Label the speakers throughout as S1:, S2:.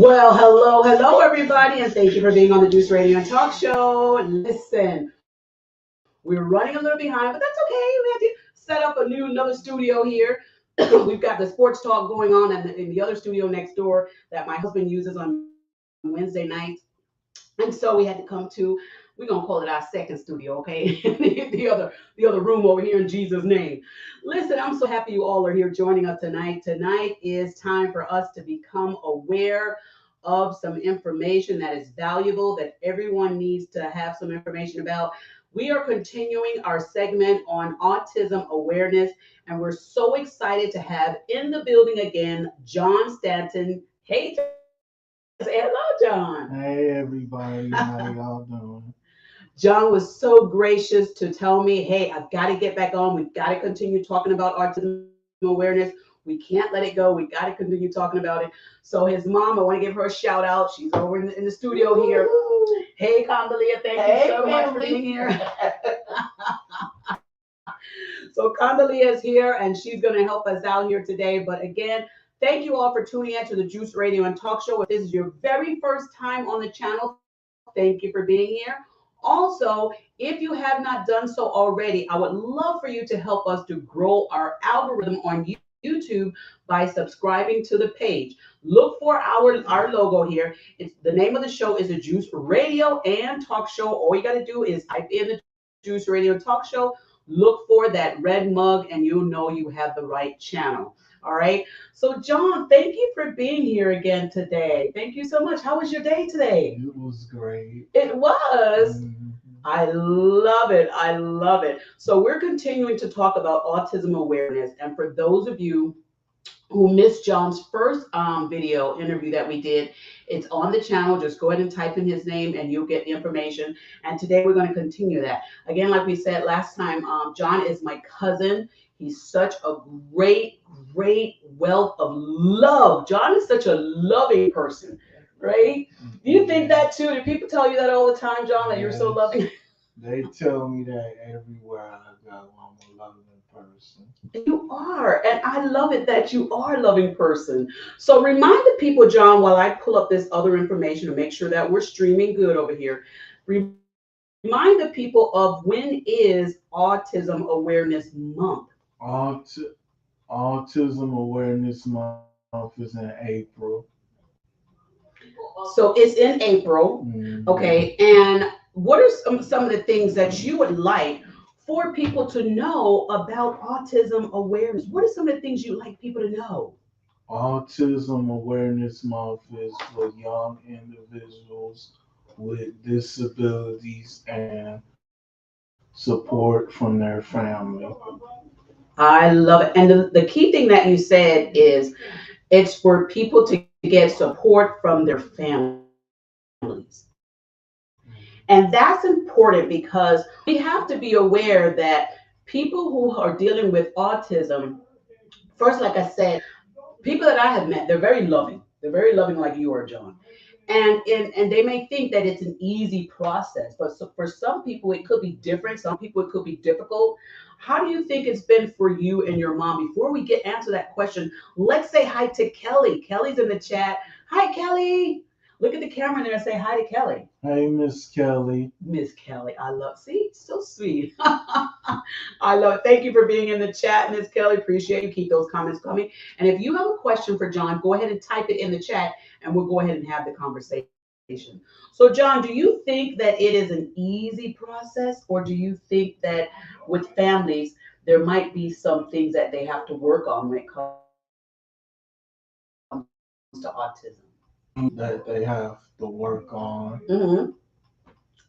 S1: Well, hello, everybody, and thank you for being on the Juice Radio and Talk Show. Listen, we're running a little behind, but that's okay. We have to set up another studio here. We've got the sports talk going on in the other studio next door that my husband uses on Wednesday nights. And so we had to come to, we're gonna call it our second studio, okay? the other room over here in Jesus' name. Listen, I'm so happy you all are here joining us tonight. Tonight is time for us to become aware of some information that is valuable, that everyone needs to have some information about. We are continuing our segment on autism awareness, and we're so excited to have in the building again John Stanton. Hey, say hello, John.
S2: Hey everybody, how y'all doing?
S1: John was so gracious to tell me, hey, I've got to get back on. We've got to continue talking about autism awareness. We can't let it go. We got to continue talking about it. So his mom, I want to give her a shout out. She's over in the studio here. Hey, Condolia, thank you so much for being here. So Condolia is here, and she's going to help us out here today. But again, thank you all for tuning in to the Juice Radio and Talk Show. If this is your very first time on the channel, thank you for being here. Also, if you have not done so already, I would love for you to help us to grow our algorithm on YouTube by subscribing to the page. Look for our logo here. It's the name of the show is the Juice Radio and Talk Show. All you got to do is type in the Juice Radio and Talk Show. Look for that red mug, and you'll know you have the right channel. All right. So, John, thank you for being here again today. Thank you so much. How was your day today?
S2: It was great.
S1: It was. I love it. I love it. So, we're continuing to talk about autism awareness. And for those of you who missed John's first video interview that we did, it's on the channel. Just go ahead and type in his name and you'll get the information. And today we're going to continue that. Again, like we said last time, John is my cousin. He's such a great wealth of love. John is such a loving person, right? Do you think that too? Do people tell you that all the time, John, that you're so loving?
S2: They tell me that everywhere I go, I'm a loving person.
S1: You are, and I love it that you are a loving person. So remind the people, John, while I pull up this other information to make sure that we're streaming good over here. Remind the people of when is Autism Awareness Month.
S2: Autism Awareness Month is in April.
S1: So it's in April, okay? And what are some of the things that you would like for people to know about autism awareness? What are some of the things you'd like people to know?
S2: Autism Awareness Month is for young individuals with disabilities and support from their family.
S1: I love it. And the key thing that you said is it's for people to get support from their families. And that's important because we have to be aware that people who are dealing with autism, first, like I said, people that I have met, they're very loving. They're very loving like you are, John. And they may think that it's an easy process, but for some people it could be different. Some people it could be difficult. How do you think it's been for you and your mom? Before we answer that question, let's say hi to Kelly. Kelly's in the chat. Hi, Kelly. Look at the camera there and say hi to Kelly.
S2: Hey, Miss Kelly.
S1: Miss Kelly, I love. See, so sweet. I love it. Thank you for being in the chat, Miss Kelly. Appreciate you. Keep those comments coming. And if you have a question for John, go ahead and type it in the chat, and we'll go ahead and have the conversation. So, John, do you think that it is an easy process, or do you think that with families there might be some things that they have to work on when it comes to autism?
S2: That they have to work on.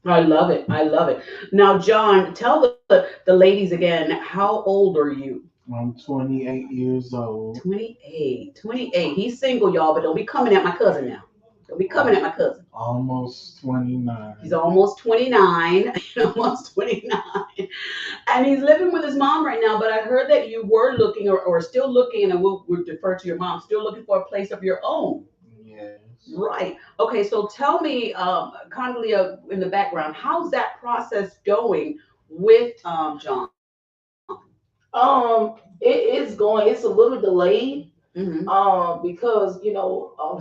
S1: I love it. I love it. Now, John, tell the ladies again, how old are you?
S2: I'm 28 years old.
S1: 28. He's single, y'all, but don't be coming at my cousin now. Don't be coming at my cousin.
S2: Almost 29.
S1: He's almost 29. Almost 29. And he's living with his mom right now, but I heard that you were looking or still looking, and we'll defer to your mom, still looking for a place of your own.
S2: Yes.
S1: Right. Okay, so tell me, Condolia in the background, how's that process going with John?
S3: It is going. It's a little delayed
S1: Mm-hmm.
S3: Because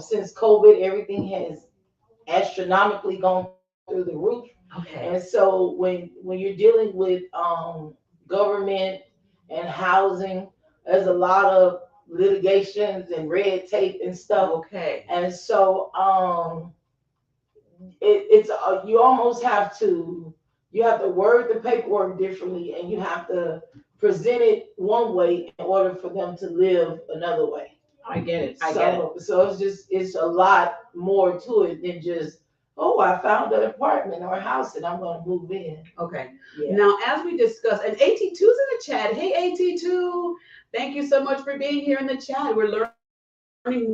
S3: since COVID, everything has astronomically gone through the roof. And
S1: Okay.
S3: so when you're dealing with government and housing, there's a lot of litigations and red tape and stuff.
S1: Okay.
S3: And so it's you almost have to word the paperwork differently, and you have to present it one way in order for them to live another way.
S1: I get it. I get it.
S3: So it's a lot more to it than just, oh, I found an apartment or a house and I'm gonna move in.
S1: Okay.
S3: Yeah.
S1: Now, as we discussed, and AT2's in the chat. Hey, AT2. Thank you so much for being here in the chat. We're learning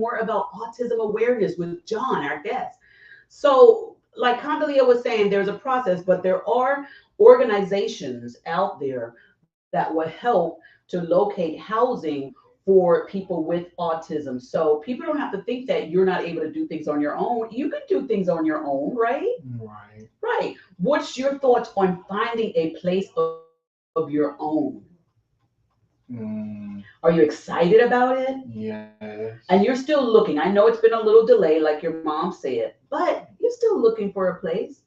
S1: more about autism awareness with John, our guest. So, like Condolia was saying, there's a process, but there are organizations out there that will help to locate housing for people with autism. So people don't have to think that you're not able to do things on your own. You can do things on your own, right?
S2: Right.
S1: Right. What's your thoughts on finding a place of your own?
S2: Mm,
S1: Are you excited about it?
S2: yes.
S1: And you're still looking. I know it's been a little delay, like your mom said, but you're still looking for a place,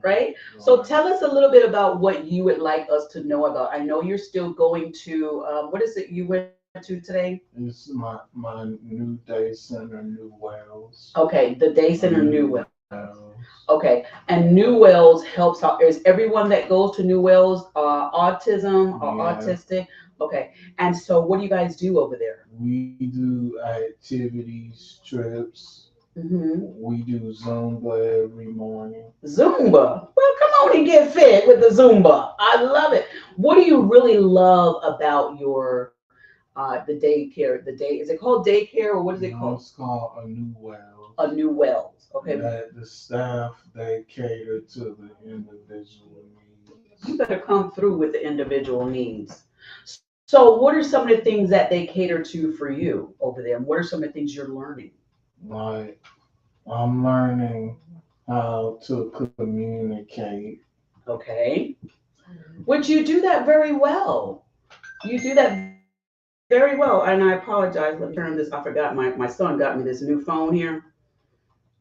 S1: right? So
S2: Right.
S1: tell us a little bit about what you would like us to know about. I know you're still going to, what is it you went to today?
S2: It's my new day center, New Wells.
S1: Okay, the Day Center New
S2: New
S1: Wells.
S2: Wells.
S1: Okay, and New Wells helps out. Is everyone that goes to New Wells autism or
S2: Yeah.
S1: autistic? Okay, and so what do you guys do over there?
S2: We do activities, trips.
S1: Hmm.
S2: We do Zumba every morning.
S1: Zumba. Well, come on and get fit with the Zumba. I love it. What do you really love about your the daycare? The day is it called daycare or what is it
S2: No,
S1: called?
S2: it's called a New Wells.
S1: A New Wells. Okay,
S2: That the staff they cater to the individual
S1: you
S2: needs.
S1: better come through with the individual needs. So, what are some of the things that they cater to for you over there? And what are some of the things you're learning?
S2: Like I'm learning how to communicate.
S1: Okay, which you do that very well. You do that very well. And I apologize. Let me turn this. I forgot my son got me this new phone here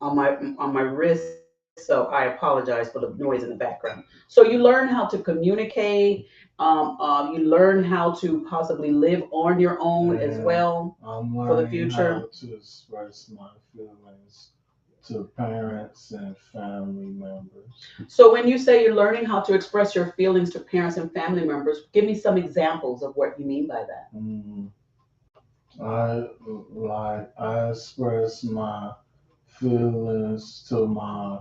S1: on my wrist. So I apologize for the noise in the background. So you learn how to communicate. You learn how to possibly live on your own as
S2: And
S1: well
S2: I'm
S1: for the
S2: learning
S1: future.
S2: how to express my feelings to parents and family members.
S1: So when you say you're learning how to express your feelings to parents and family members, give me some examples of what you mean by that.
S2: Mm, I express my feelings to my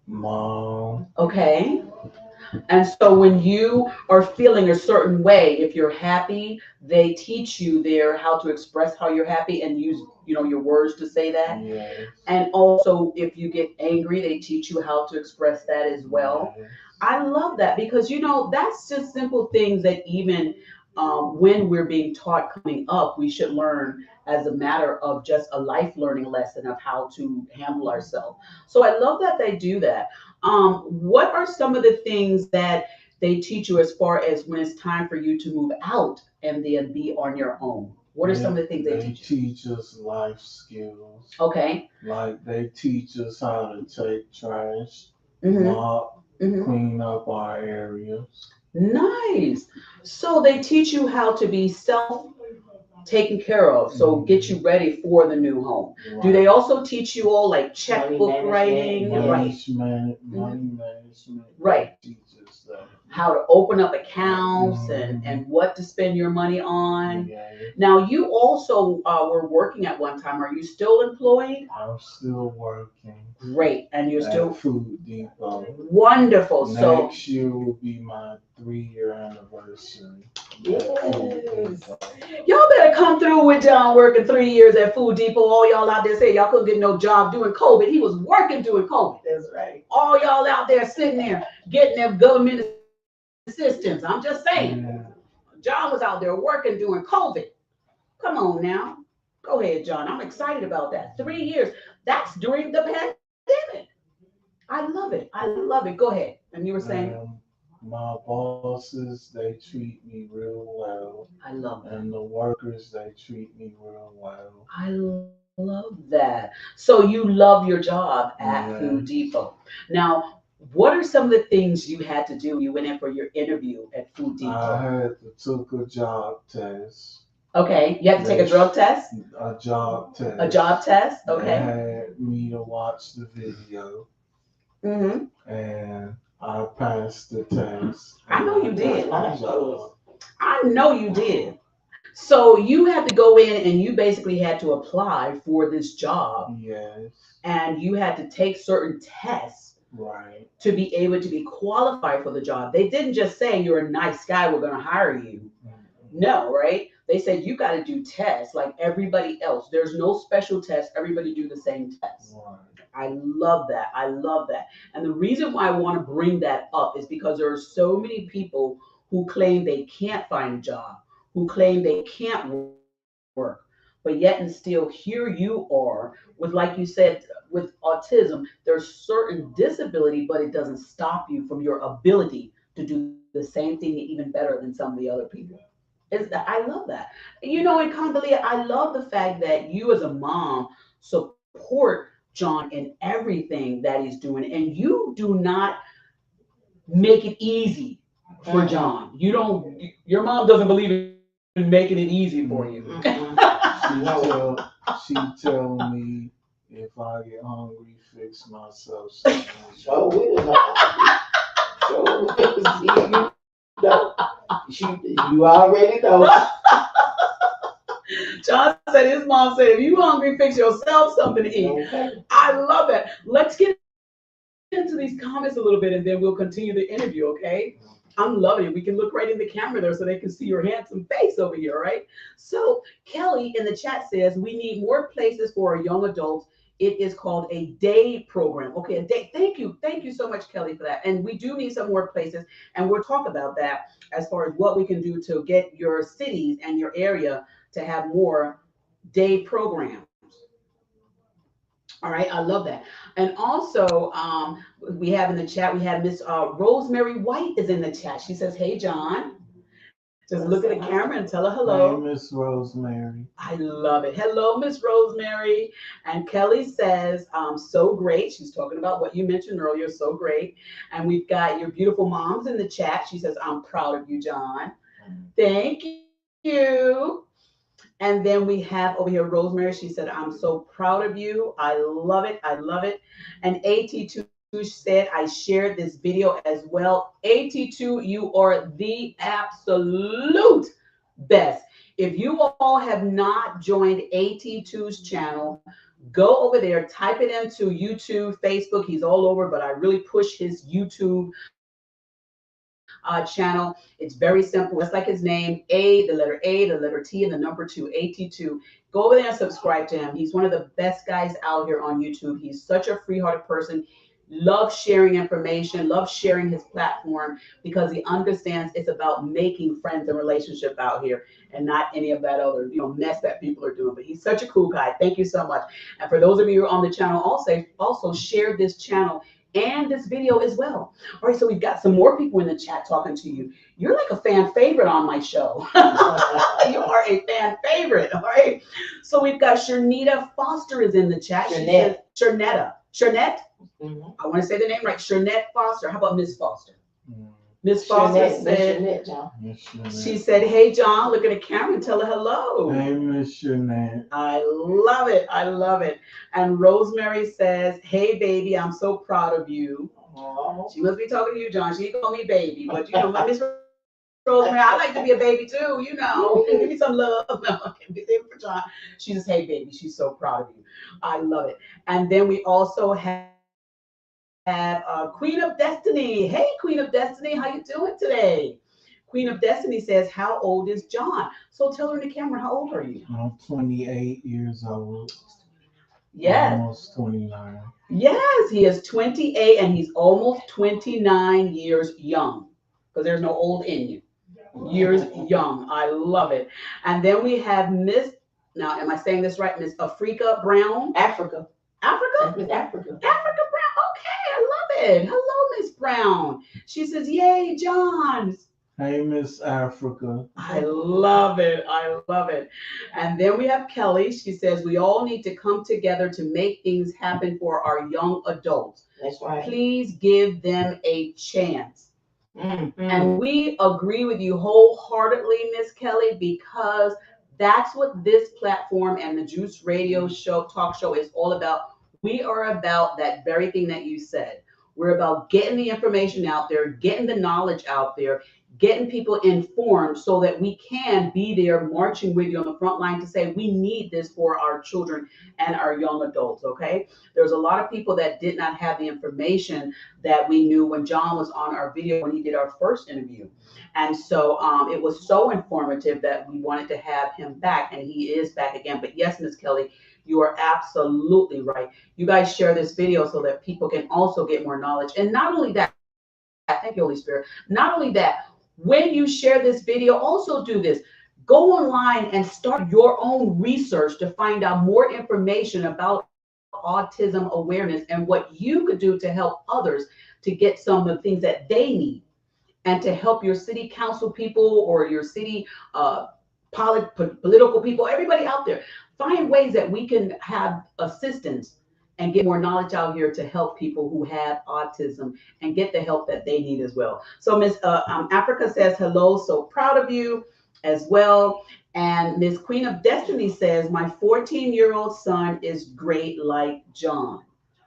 S2: mom.
S1: Okay. And so when you are feeling a certain way, if you're happy, they teach you there how to express how you're happy and use, your words to say that.
S2: Yes,
S1: And also if you get angry, they teach you how to express that as well.
S2: yes,
S1: I love that because that's just simple things that even when we're being taught coming up, we should learn as a matter of just a life learning lesson of how to handle ourselves. So I love that they do that. What are some of the things that they teach you as far as when it's time for you to move out and then be on your own? What are some of the things they
S2: they
S1: teach you?
S2: teach us life skills.
S1: Okay.
S2: Like they teach us how to take trash,
S1: Mm-hmm.
S2: mop,
S1: Mm-hmm.
S2: clean up our areas.
S1: Nice. So they teach you how to be self taken care of. So get you
S2: Mhm.
S1: ready for the new home. Do they
S2: Right.
S1: also teach you all like
S3: Money
S1: checkbook
S3: management,
S1: writing?
S3: yes.
S1: Right.
S2: Money
S1: Mhm.
S2: management, they
S1: Right.
S2: teach us that.
S1: How to open up accounts and
S2: Hmm.
S1: what to spend your money on.
S2: Yes,
S1: Now you also were working at one time. Are you still employed?
S2: I'm still working
S1: Great. And you're
S2: at
S1: still
S2: Food Depot.
S1: wonderful. So
S2: Next year will be my 3 year anniversary at Food
S3: Yes.
S2: Depot.
S1: y'all better come through with John working 3 years at Food Depot. All y'all out there say y'all couldn't get no job doing COVID. He was working doing COVID.
S3: That's right.
S1: All y'all out there sitting there getting their government assistance. I'm just saying.
S2: Yeah,
S1: John was out there working doing COVID. Come on now. Go ahead, John. I'm excited about that. 3 years. That's during the pandemic. I love it. I love it. Go ahead. And you were saying?
S2: um, My bosses, they treat me real well,
S1: I love that.
S2: and the workers, they treat me real well.
S1: I love that. So you love your job at Food Depot.
S2: Yes.
S1: Now, what are some of the things you had to do when you went in for your interview at Food
S2: I
S1: Depot?
S2: had to took a job test.
S1: Okay, you had to take
S2: They
S1: a drug test,
S2: a job
S1: a job
S2: test.
S1: test.
S2: They
S1: Okay.
S2: had me to watch the video,
S1: Mm-hmm.
S2: and I passed the test,
S1: I
S2: and
S1: know
S2: I
S1: you
S2: got
S1: did.
S2: the job.
S1: I know you did. So you had to go in and you basically had to apply for this job
S2: Yes.
S1: and you had to take certain tests
S2: Right.
S1: to be able to be qualified for the job. They didn't just say you're a nice guy, we're going to hire you.
S2: Mm-mm.
S1: No, right? They said you got to do tests like everybody else. There's no special test. Everybody do the same test.
S2: Right.
S1: I love that. I love that. And the reason why I want to bring that up is because there are so many people who claim they can't find a job, who claim they can't work, but yet and still here you are with, like you said, with autism, there's certain disability, but it doesn't stop you from your ability to do the same thing even better than some of the other people. I love that. And Condoleezza, I love the fact that you as a mom support John in everything that he's doing, and you do not make it easy for
S3: Mm-mm.
S1: John. You don't. Your mom doesn't believe in making it easy for you.
S2: Mm-mm.
S3: Mm-mm.
S2: She
S3: No.
S2: tell me if I get hungry, fix myself something to
S3: So
S2: eat.
S3: we know. So see, you already know.
S1: John said his mom said, "If you hungry, fix yourself something to eat."
S3: Okay.
S1: I love that. Let's get into these comments a little bit, and then we'll continue the interview. Okay? I'm loving it. We can look right in the camera there so they can see your handsome face over here, all right? So, Kelly in the chat says, we need more places for our young adults. It is called a day program. Okay, a day. Thank you. Thank you so much, Kelly, for that. And we do need some more places, and we'll talk about that as far as what we can do to get your cities and your area to have more day programs. All right, I love that. And also, we have in the chat, we have Miss Rosemary White is in the chat. She says, "Hey, John." Just look at the camera and tell her
S2: Hey,
S1: hello.
S2: Miss Rosemary.
S1: I love it. Hello, Miss Rosemary. And Kelly says, so great. She's talking about what you mentioned earlier, so great. And we've got your beautiful moms in the chat. She says, I'm proud of you, John. Thank you. And then we have over here Rosemary. She said, I'm so proud of you. I love it. I love it. And AT2 said, I shared this video as well. AT2, you are the absolute best. If you all have not joined AT2's channel, go over there, type it into YouTube, Facebook. He's all over, but I really push his YouTube channel. It's very simple, just like his name, the letter A, the letter T, and the number two, AT2. Go over there and subscribe to him. He's one of the best guys out here on YouTube. He's such a free-hearted person. Loves sharing information, loves sharing his platform because he understands it's about making friends and relationship out here and not any of that other, mess that people are doing. But he's such a cool guy. Thank you so much. And for those of you on the channel, also share this channel and this video as well. All right, so we've got some more people in the chat talking to you. You're like a fan favorite on my show. You are a fan favorite. All right. So we've got Shernita Foster is in the chat. She says Shernetta. Shernette.
S3: Mm-hmm.
S1: I want to say the name right. Shernette Foster. How about Miss Foster?
S2: Mm.
S1: Miss Foster
S3: Shernette,
S1: said,
S3: Shernette, John.
S2: Miss
S1: she
S2: Jeanette.
S1: said, hey, John, look at the camera and tell her hello.
S2: Hey, Miss Jeanette.
S1: I love it. I love it. And Rosemary says, hey, baby, I'm so proud of you.
S3: Oh.
S1: She must be talking to you, John. She called me baby. But, my Miss Rosemary, I like to be a baby too, Give me some love. No, okay, be there for John. She says, hey, baby, she's so proud of you. I love it. And then we also have Queen of Destiny. Hey, Queen of Destiny, how you doing today? Queen of Destiny says, how old is John? So tell her in the camera, how old are you?
S2: I'm 28 years old.
S1: Yes.
S2: Almost 29.
S1: Yes, he is 28 and he's almost 29 years young because there's no old in you. Years young. I love it. And then we have Miss, now am I saying this right? Miss Africa Brown?
S3: Africa.
S1: Africa?
S3: That's Miss Africa.
S1: Africa Brown. Okay, I love it. Hello, Miss Brown. She says, "Yay, John."
S2: Hey, Miss Africa.
S1: I love it. I love it. And then we have Kelly. She says, "We all need to come together to make things happen for our young adults.
S3: That's right.
S1: Please give them a chance."
S3: Mm-hmm.
S1: And we agree with you wholeheartedly, Miss Kelly, because that's what this platform and the Juice Radio show, talk show, is all about. We are about that very thing that you said. We're about getting the information out there, getting the knowledge out there, getting people informed so that we can be there marching with you on the front line to say we need this for our children and our young adults. Okay. There's a lot of people that did not have the information that we knew when John was on our video when he did our first interview. And so it was so informative that we wanted to have him back, and he is back again. But yes, Miss Kelly, you are absolutely right. You guys share this video so that people can also get more knowledge. And not only that, thank you, Holy Spirit. Not only that, when you share this video, also do this. Go online and start your own research to find out more information about autism awareness and what you could do to help others to get some of the things that they need, and to help your city council people or your city political people, everybody out there. Find ways that we can have assistance and get more knowledge out here to help people who have autism and get the help that they need as well. So Miss Africa says hello, so proud of you as well. And Miss Queen of Destiny says, "My 14-year-old son is great like John."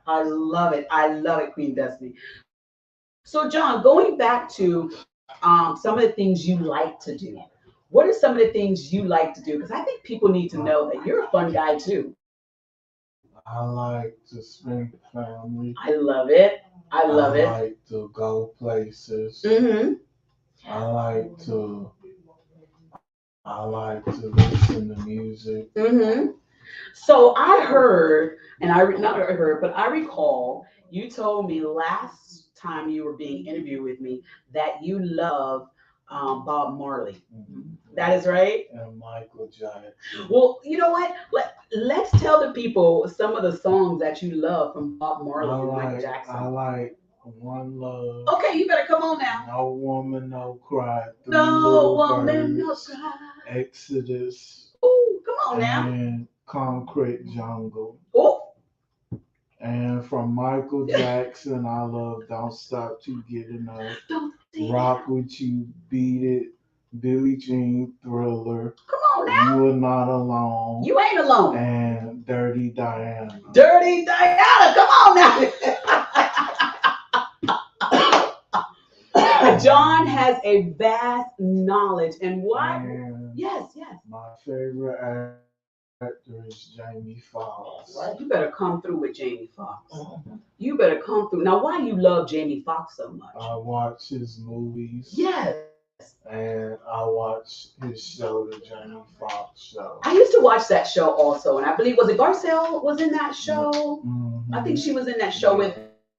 S1: I love it. I love it, Queen Destiny. So John, going back to some of the things you like to do. What are some of the things you like to do? Because I think people need to know that you're a fun guy too.
S2: I like to spend with family.
S1: I love it. I love
S2: I
S1: it.
S2: like to go places.
S1: Mm-hmm.
S2: I like to listen to music.
S1: Mm-hmm. So I heard, and not heard, but I recall you told me last time you were being interviewed with me that you love Bob Marley. That is right.
S2: And Michael Jackson.
S1: Well, you know what? Let's tell the people some of the songs that you love from Bob Marley and Michael Jackson.
S2: I like One Love.
S1: Okay, you better come on now.
S2: No Woman, No Cry.
S1: No Woman, No Cry.
S2: Exodus.
S1: Oh, come on now.
S2: And Concrete Jungle.
S1: Oh.
S2: And from Michael Jackson, I love Don't Stop to Get Enough. Rock With You, Beat It. Billie Jean, Thriller.
S1: Come on now.
S2: You Are Not Alone.
S1: You ain't alone.
S2: And Dirty Diana.
S1: Dirty Diana. Come on now. John has a vast knowledge. And why?
S2: And
S1: yes.
S2: My favorite actor is Jamie Foxx.
S1: Right. You better come through with Jamie Foxx. Mm-hmm. You better come through. Now, why do you love Jamie Foxx so much?
S2: I watch his movies.
S1: Yes.
S2: And I watch his show, the Jamie Foxx Show.
S1: I used to watch that show also, and I believe, was it Garcelle was in that show?
S2: Mm-hmm.
S1: I think she was in that show with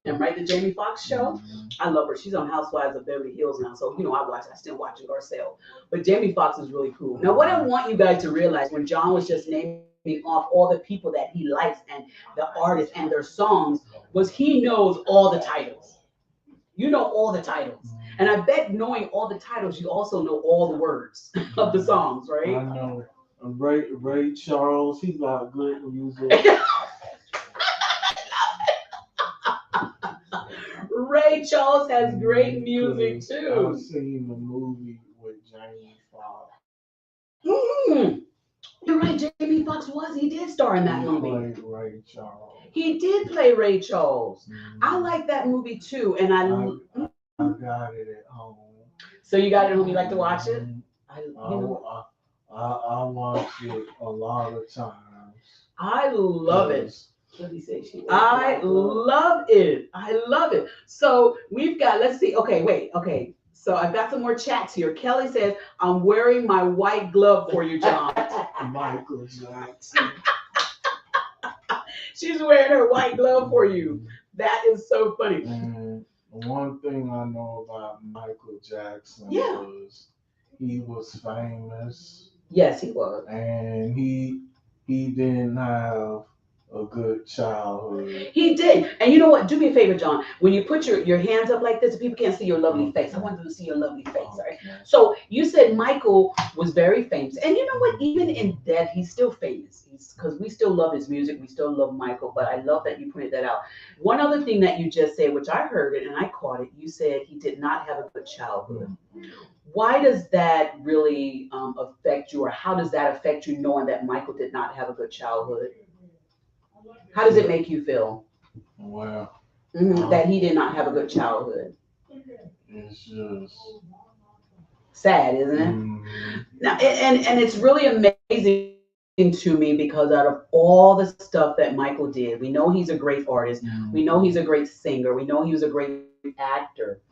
S1: him, right? The Jamie Foxx show. Mm-hmm. I love her. She's on Housewives of Beverly Hills now, so I still watching Garcelle. But Jamie Foxx is really cool. Now, what I want you guys to realize, when John was just naming off all the people that he likes and the artists and their songs, was he knows all the titles. You know all the titles. And I bet knowing all the titles, you also know all the words of the songs, right?
S2: I know. Ray Charles, he got good music.
S1: Ray Charles has great music too.
S2: I've seen the movie with Jamie Foxx.
S1: Mm-hmm. You're right, Jamie Foxx he did star in that movie.
S2: He played Ray Charles.
S1: He did play Ray Charles. Mm-hmm. I like that movie too, and I
S2: got it at home.
S1: So you got it at home? You like to watch it?
S2: I watch it a lot of times.
S1: I love it. What did he say? I love it. I love it. So we've got, let's see. Okay, wait. Okay. So I've got some more chats here. Kelly says, "I'm wearing my white glove for you, John."
S2: Michael Jackson.
S1: She's wearing her white glove for you. That is so funny.
S2: And one thing I know about Michael Jackson was he was famous.
S1: Yes, he was.
S2: And he didn't have a good childhood.
S1: He did. And you know what? Do me a favor, John. When you put your hands up like this, people can't see your lovely face. I want them to see your lovely face. All right. So you said Michael was very famous. And you know what? Even in death, he's still famous. Because we still love his music. We still love Michael. But I love that you pointed that out. One other thing that you just said, which I heard it and I caught it, you said he did not have a good childhood. Why does that really affect you, or how does that affect you knowing that Michael did not have a good childhood? How does it make you feel?
S2: Well,
S1: That he did not have a good childhood.
S2: it's just
S1: Sad, isn't it? Now, and it's really amazing to me because out of all the stuff that Michael did, we know he's a great artist. We know he's a great singer. We know he was a great actor.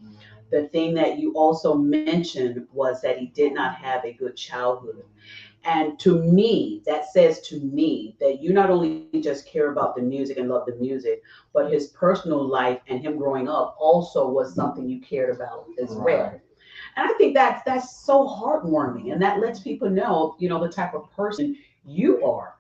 S1: The thing that you also mentioned was that he did not have a good childhood. And to me, that says to me that you not only just care about the music and love the music, but his personal life and him growing up also was something you cared about as well. And I think that's so heartwarming, and that lets people know, the type of person you are.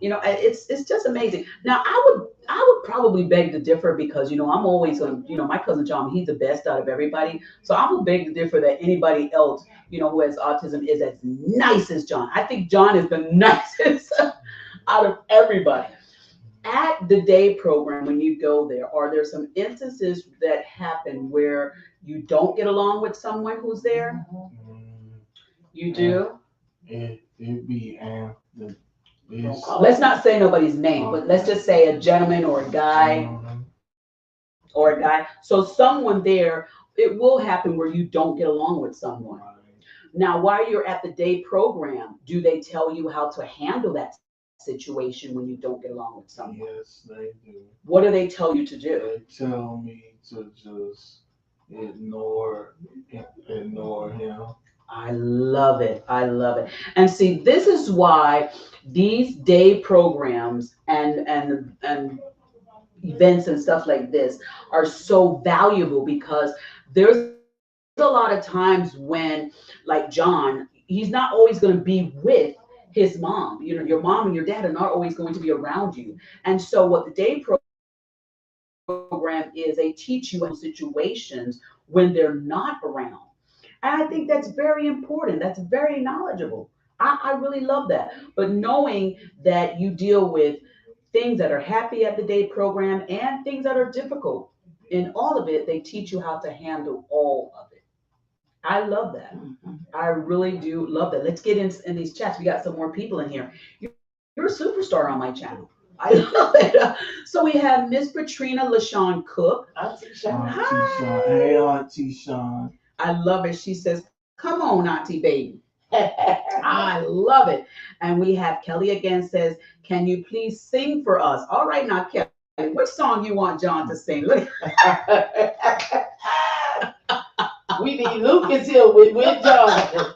S1: It's just amazing. Now, I would probably beg to differ because I'm always on. My cousin John, he's the best out of everybody. So I would beg to differ that anybody else, who has autism is as nice as John. I think John is the nicest out of everybody. At the day program, when you go there, are there some instances that happen where you don't get along with someone who's there? You do?
S2: It be and the it's
S1: Let's not say nobody's name, but let's just say a gentleman or a guy or a guy. So someone there, it will happen where you don't get along with someone. Now, while you're at the day program, do they tell you how to handle that situation when you don't get along with someone?
S2: Yes, they do.
S1: What do they tell you to do?
S2: They tell me to just ignore ignore him.
S1: I love it. I love it. And see, this is why these day programs and events and stuff like this are so valuable because there's a lot of times when, like John, he's not always going to be with his mom. Your mom and your dad are not always going to be around you. And so what the day program is, they teach you how to handle situations when they're not around. And I think that's very important. That's very knowledgeable. I really love that. But knowing that you deal with things that are happy at the day program and things that are difficult, in all of it, they teach you how to handle all of it. I love that. I really do love that. Let's get in these chats. We got some more people in here. You're a superstar on my channel. I love it. So we have Miss Patrina LaShawn Cook.
S3: Auntie Sean.
S2: Auntie Sean. Hey, Auntie Sean.
S1: I love it. She says, "Come on, Auntie baby." I love it. And we have Kelly again says, "Can you please sing for us?" All right, now, Kelly, which song you want John to sing? Look.
S3: We need Lucas here with John.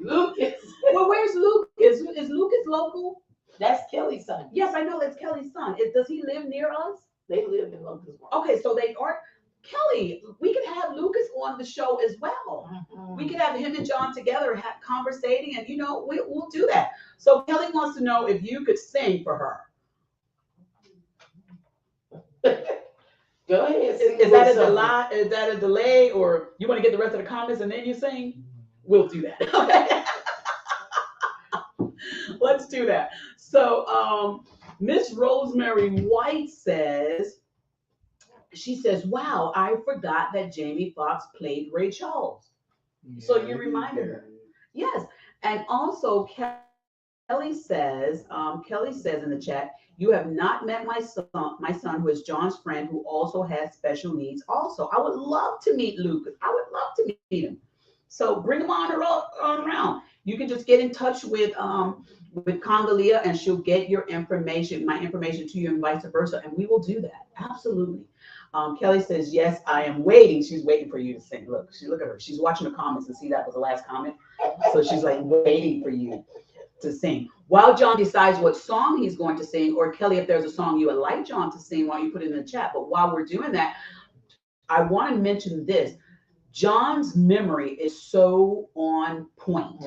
S3: Lucas.
S1: Well, where's Lucas? Is Lucas local?
S3: That's Kelly's son.
S1: Yes, I know that's Kelly's son. Does he live near us?
S3: They live in Locust.
S1: Okay, so they are. Kelly, we could have Lucas on the show as well. We could have him and John together conversating, and we'll do that. So Kelly wants to know if you could sing for her.
S3: Go ahead.
S1: Is that a delay? Is that a delay, or you want to get the rest of the comments and then you sing? We'll do that. Okay. Let's do that. So, Miss Rosemary White says, "Wow, I forgot that Jamie Foxx played Ray Charles."
S2: Yeah,
S1: So you reminded her. Yes. And also Kelly says in the chat, "You have not met my son who is John's friend who also has special needs also. I would love to meet Lucas. I would love to meet him. So bring him on around. You can just get in touch with Condolia and she'll get my information to you and vice versa. And we will do that. Absolutely." Kelly says, "Yes, I am waiting." She's waiting for you to sing. Look at her. She's watching the comments and see that was the last comment. So she's like waiting for you to sing. While John decides what song he's going to sing, or Kelly, if there's a song you would like John to sing, while you put it in the chat. But while we're doing that, I want to mention this. John's memory is so on point.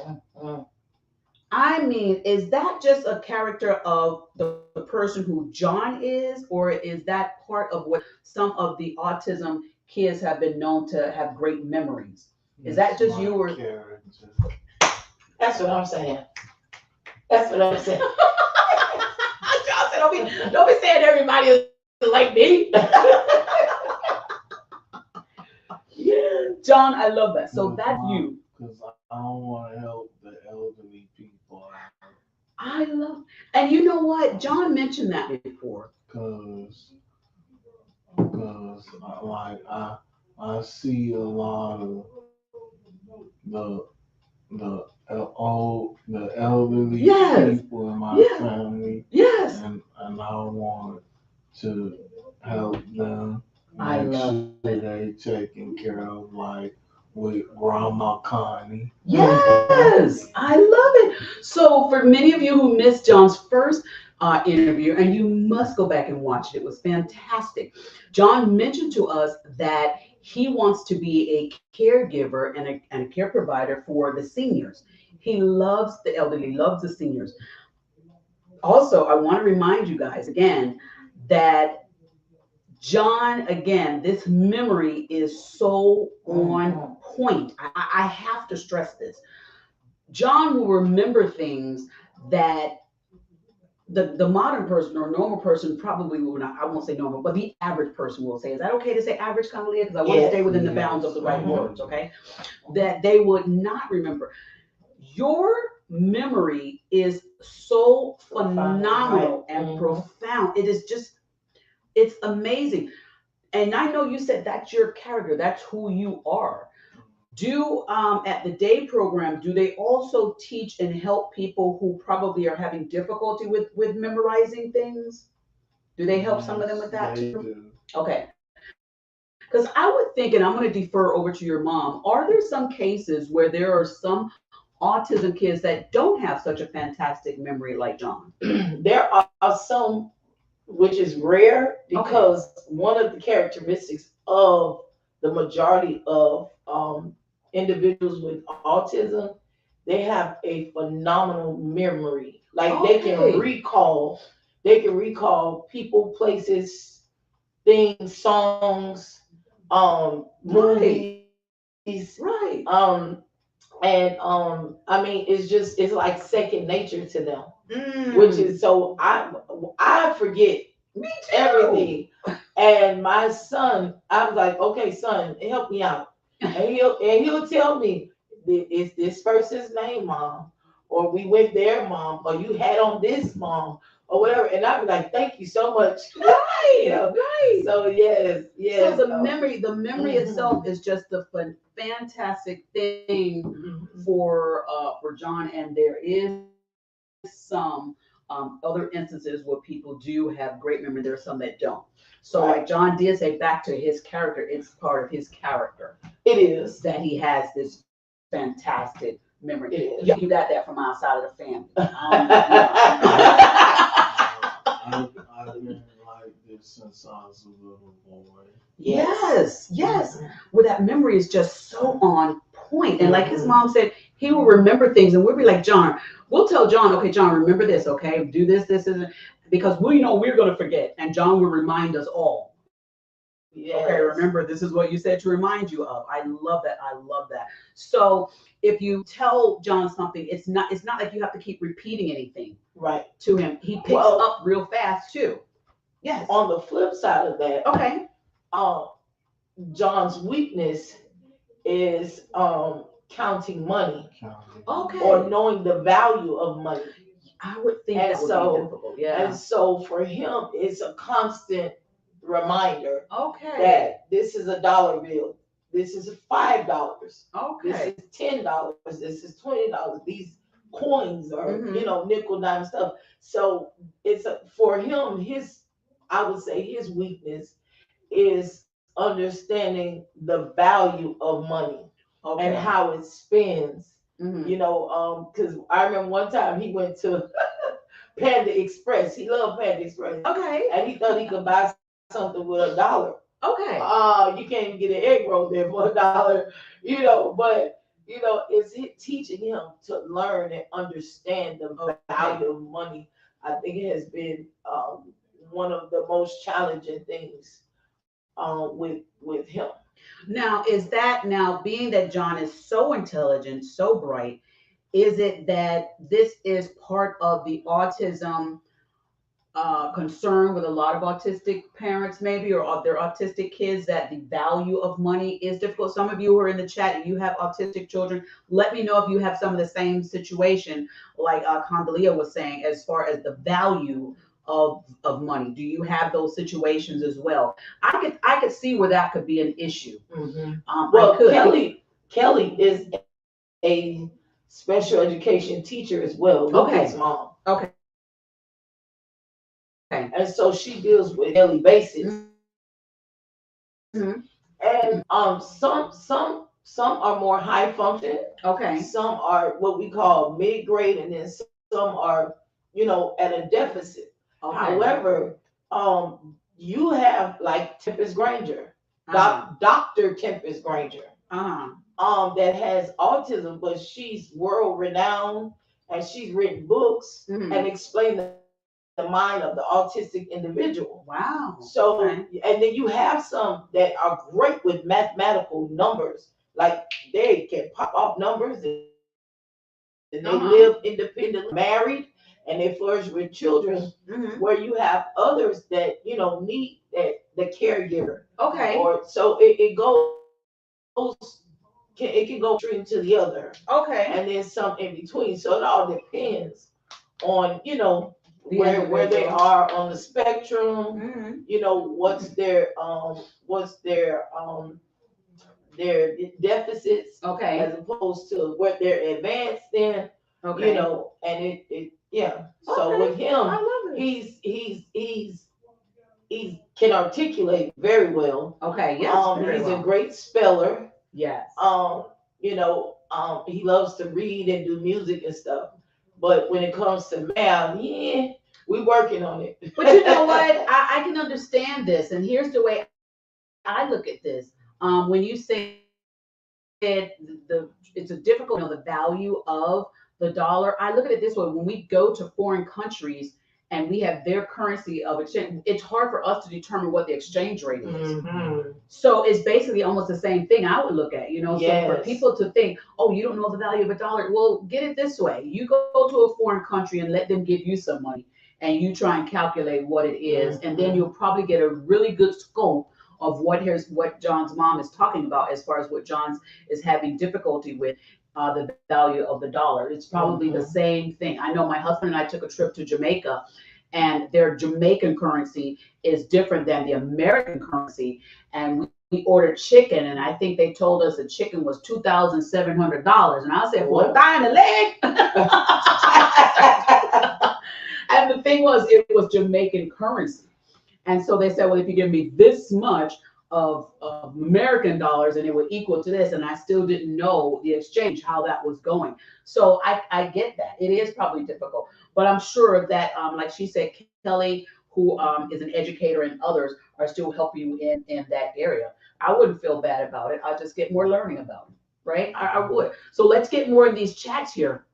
S1: I mean, is that just a character of the person who John is, or is that part of what some of the autism kids have been known to have great memories? Is that
S2: It's
S1: just you
S2: my
S1: or
S2: character.
S3: That's what I'm saying. That's what I'm saying.
S1: Johnson, don't be saying everybody is like me. Yeah, John, I love that. So that's you.
S2: Because I don't want to help the elderly people out.
S1: I love, and you know what? John mentioned that before.
S2: Cause, cause I see a lot of the the elderly
S1: Yes,
S2: people in my
S1: yes,
S2: family,
S1: yes.
S2: and I want to help them
S1: I
S2: make
S1: love
S2: sure
S1: it.
S2: they taken care of, like with Grandma Connie.
S1: Yes, I love it. So, for many of you who missed John's first interview, and you must go back and watch it, it was fantastic. John mentioned to us that he wants to be a caregiver and a care provider for the seniors. He loves the elderly, loves the seniors. Also, I want to remind you guys again that John, again, this memory is so on point. I have to stress this. John will remember things that the modern person or normal person probably will not. I won't say normal, but the average person will say. Is that okay to say average, Kamalia? Because I want to stay
S3: Yes.
S1: within the bounds of the right
S3: Mhm.
S1: words, okay? That they would not remember. Your memory is so phenomenal
S3: Right.
S1: and
S3: Mhm.
S1: profound. It is just, it's amazing. And I know you said that's your character, that's who you are. Do at the day program, do they also teach and help people who probably are having difficulty with memorizing things? Do they help some of them
S2: Yes,
S1: with that
S2: they
S1: too?
S2: do.
S1: Okay. Because I would think, and I'm going to defer over to your mom, are there some cases where there are some autism kids that don't have such a fantastic memory like John?
S3: There are some, which is rare,
S1: Okay.
S3: because one of the characteristics of the majority of individuals with autism, they have a phenomenal memory. Like
S1: Okay.
S3: they can recall people, places, things, songs,
S1: Right.
S3: movies,
S1: Right.
S3: and I mean, it's like second nature to them, which is,
S1: Mm.
S3: so I forget
S1: Me too.
S3: everything. And my son, I was like, okay, son, help me out. And he'll tell me, is this person's name, mom? Or we went there, mom, or you had on this, mom, or whatever. And I'd be like, thank you so much. you
S1: Right.
S3: know.
S1: Right.
S3: So yes,
S1: So
S3: yes.
S1: the memory
S3: Mhm,
S1: itself is just a fantastic thing
S3: mhm.
S1: for John, and there is some other instances where people do have great memory. There are some that don't. So, like
S3: Right.
S1: John did say, back to his character, it's part of his character
S3: It is.
S1: that he has this fantastic memory.
S3: It
S1: Yeah,
S3: is.
S1: you got that from our side of the family. I'm
S2: I've been like this since I was a little boy.
S3: Yes.
S1: Yes, yes.
S3: Mhm,
S1: Where that memory is just so on point. And like his
S3: mhm.
S1: mom said, he will remember things and we'll be like, John, we'll tell John, okay, John, remember this, okay? Do this, because we know we're going to forget. And John will remind us all. Okay, remember, this
S3: Yes.
S1: is what you said to remind you of. I love that. I love that. So if you tell John something, it's not like you have to keep repeating anything
S3: Right.
S1: to him. He picks
S3: Well,
S1: up real fast too. Yes.
S3: on the flip side of that,
S1: Okay.
S3: um, John's weakness is counting money
S2: Counting money.
S3: or
S1: Okay.
S3: knowing the value of money.
S1: I would think
S3: And
S1: that would be
S3: so
S1: difficult.
S3: and
S1: Yeah.
S3: so for him, it's a constant reminder
S1: Okay.
S3: that this is a dollar bill, this is $5, this
S1: Okay.
S3: is $10, this is $20. These coins are,
S1: Mm-hmm.
S3: nickel dime stuff. So for him, I would say his weakness is understanding the value of money and
S1: Okay.
S3: how it spends.
S1: Mm-hmm.
S3: Because I remember one time he went to Panda Express. He loved Panda Express,
S1: Okay.
S3: and he thought he could buy something with $1.
S1: Okay.
S3: You can't even get an egg roll there for $1, but is it teaching him to learn and understand the
S1: Okay.
S3: value of money. I think it has been one of the most challenging things with him.
S1: Now, is that now being that John is so intelligent, so bright, is it that this is part of the autism concern with a lot of autistic parents, maybe, or their autistic kids, that the value of money is difficult? Some of you who are in the chat and you have autistic children, let me know if you have some of the same situation, like Condalia was saying, as far as the value of money. Do you have those situations as well? I could see where that could be an issue.
S3: Hmm.
S1: I
S3: Well,
S1: could.
S3: Kelly is a special education teacher as well, Lucas'
S1: Okay.
S3: mom.
S1: Okay.
S3: And so she deals with daily basis.
S1: Mm-hmm.
S3: And some are more high function,
S1: Okay.
S3: some are what we call mid grade, and then some are, at a deficit.
S1: Okay.
S3: However, you have like Tempest Granger,
S1: Uh-huh.
S3: Dr. Tempest Granger,
S1: Uh-huh.
S3: that has autism, but she's world renowned and she's written books
S1: Mm-hmm.
S3: and explained the mind of the autistic individual.
S1: Wow.
S3: So,
S1: Okay.
S3: and then you have some that are great with mathematical numbers. Like they can pop off numbers and they live independently, married, and they flourish with children. Where you
S1: Mm-hmm.
S3: have others that need the caregiver,
S1: Okay.
S3: or so it can go from one extreme to the other, and
S1: Okay.
S3: then some in between. So it all depends on
S1: The
S3: where they
S1: individual.
S3: are on the spectrum.
S1: Mm-hmm.
S3: What's their deficits,
S1: Okay.
S3: as opposed to what they're advanced in.
S1: Okay.
S3: And it yeah. So
S1: Okay.
S3: with him,
S1: I love it.
S3: he can articulate very well.
S1: Okay. Yes. Very
S3: He's a
S1: well.
S3: great speller.
S1: Yes.
S3: He loves to read and do music and stuff. But when it comes to math, yeah, we working on it.
S1: But you know what? I can understand this, and here's the way I look at this. When you said it's a difficult, the value of the dollar. I look at it this way: when we go to foreign countries and we have their currency of exchange, it's hard for us to determine what the exchange rate is.
S3: Hmm.
S1: So it's basically almost the same thing I would look at, So for
S3: Yes.
S1: people to think, oh, you don't know the value of a dollar, well, get it this way: you go to a foreign country and let them give you some money, and you try and calculate what it is, and then you'll
S3: Hmm.
S1: probably get a really good scope of what John's mom is talking about, as far as what John's is having difficulty with. The value of the dollar. It's probably the
S3: Hmm.
S1: same thing. I know my husband and I took a trip to Jamaica, and their Jamaican currency is different than the American currency. And we ordered chicken, and I think they told us the chicken was $2,700. And I said, for a
S3: What?
S1: thigh and a leg. And the thing was, it was Jamaican currency. And so they said, well, if you give me this much of American dollars, and it would equal to this. And I still didn't know the exchange, how that was going. So I get that. It is probably difficult. But I'm sure that, like she said, Kelly, who is an educator, and others are still helping you in that area. I wouldn't feel bad about it. I'll just get more learning about it, right? I would. So let's get more in these chats here.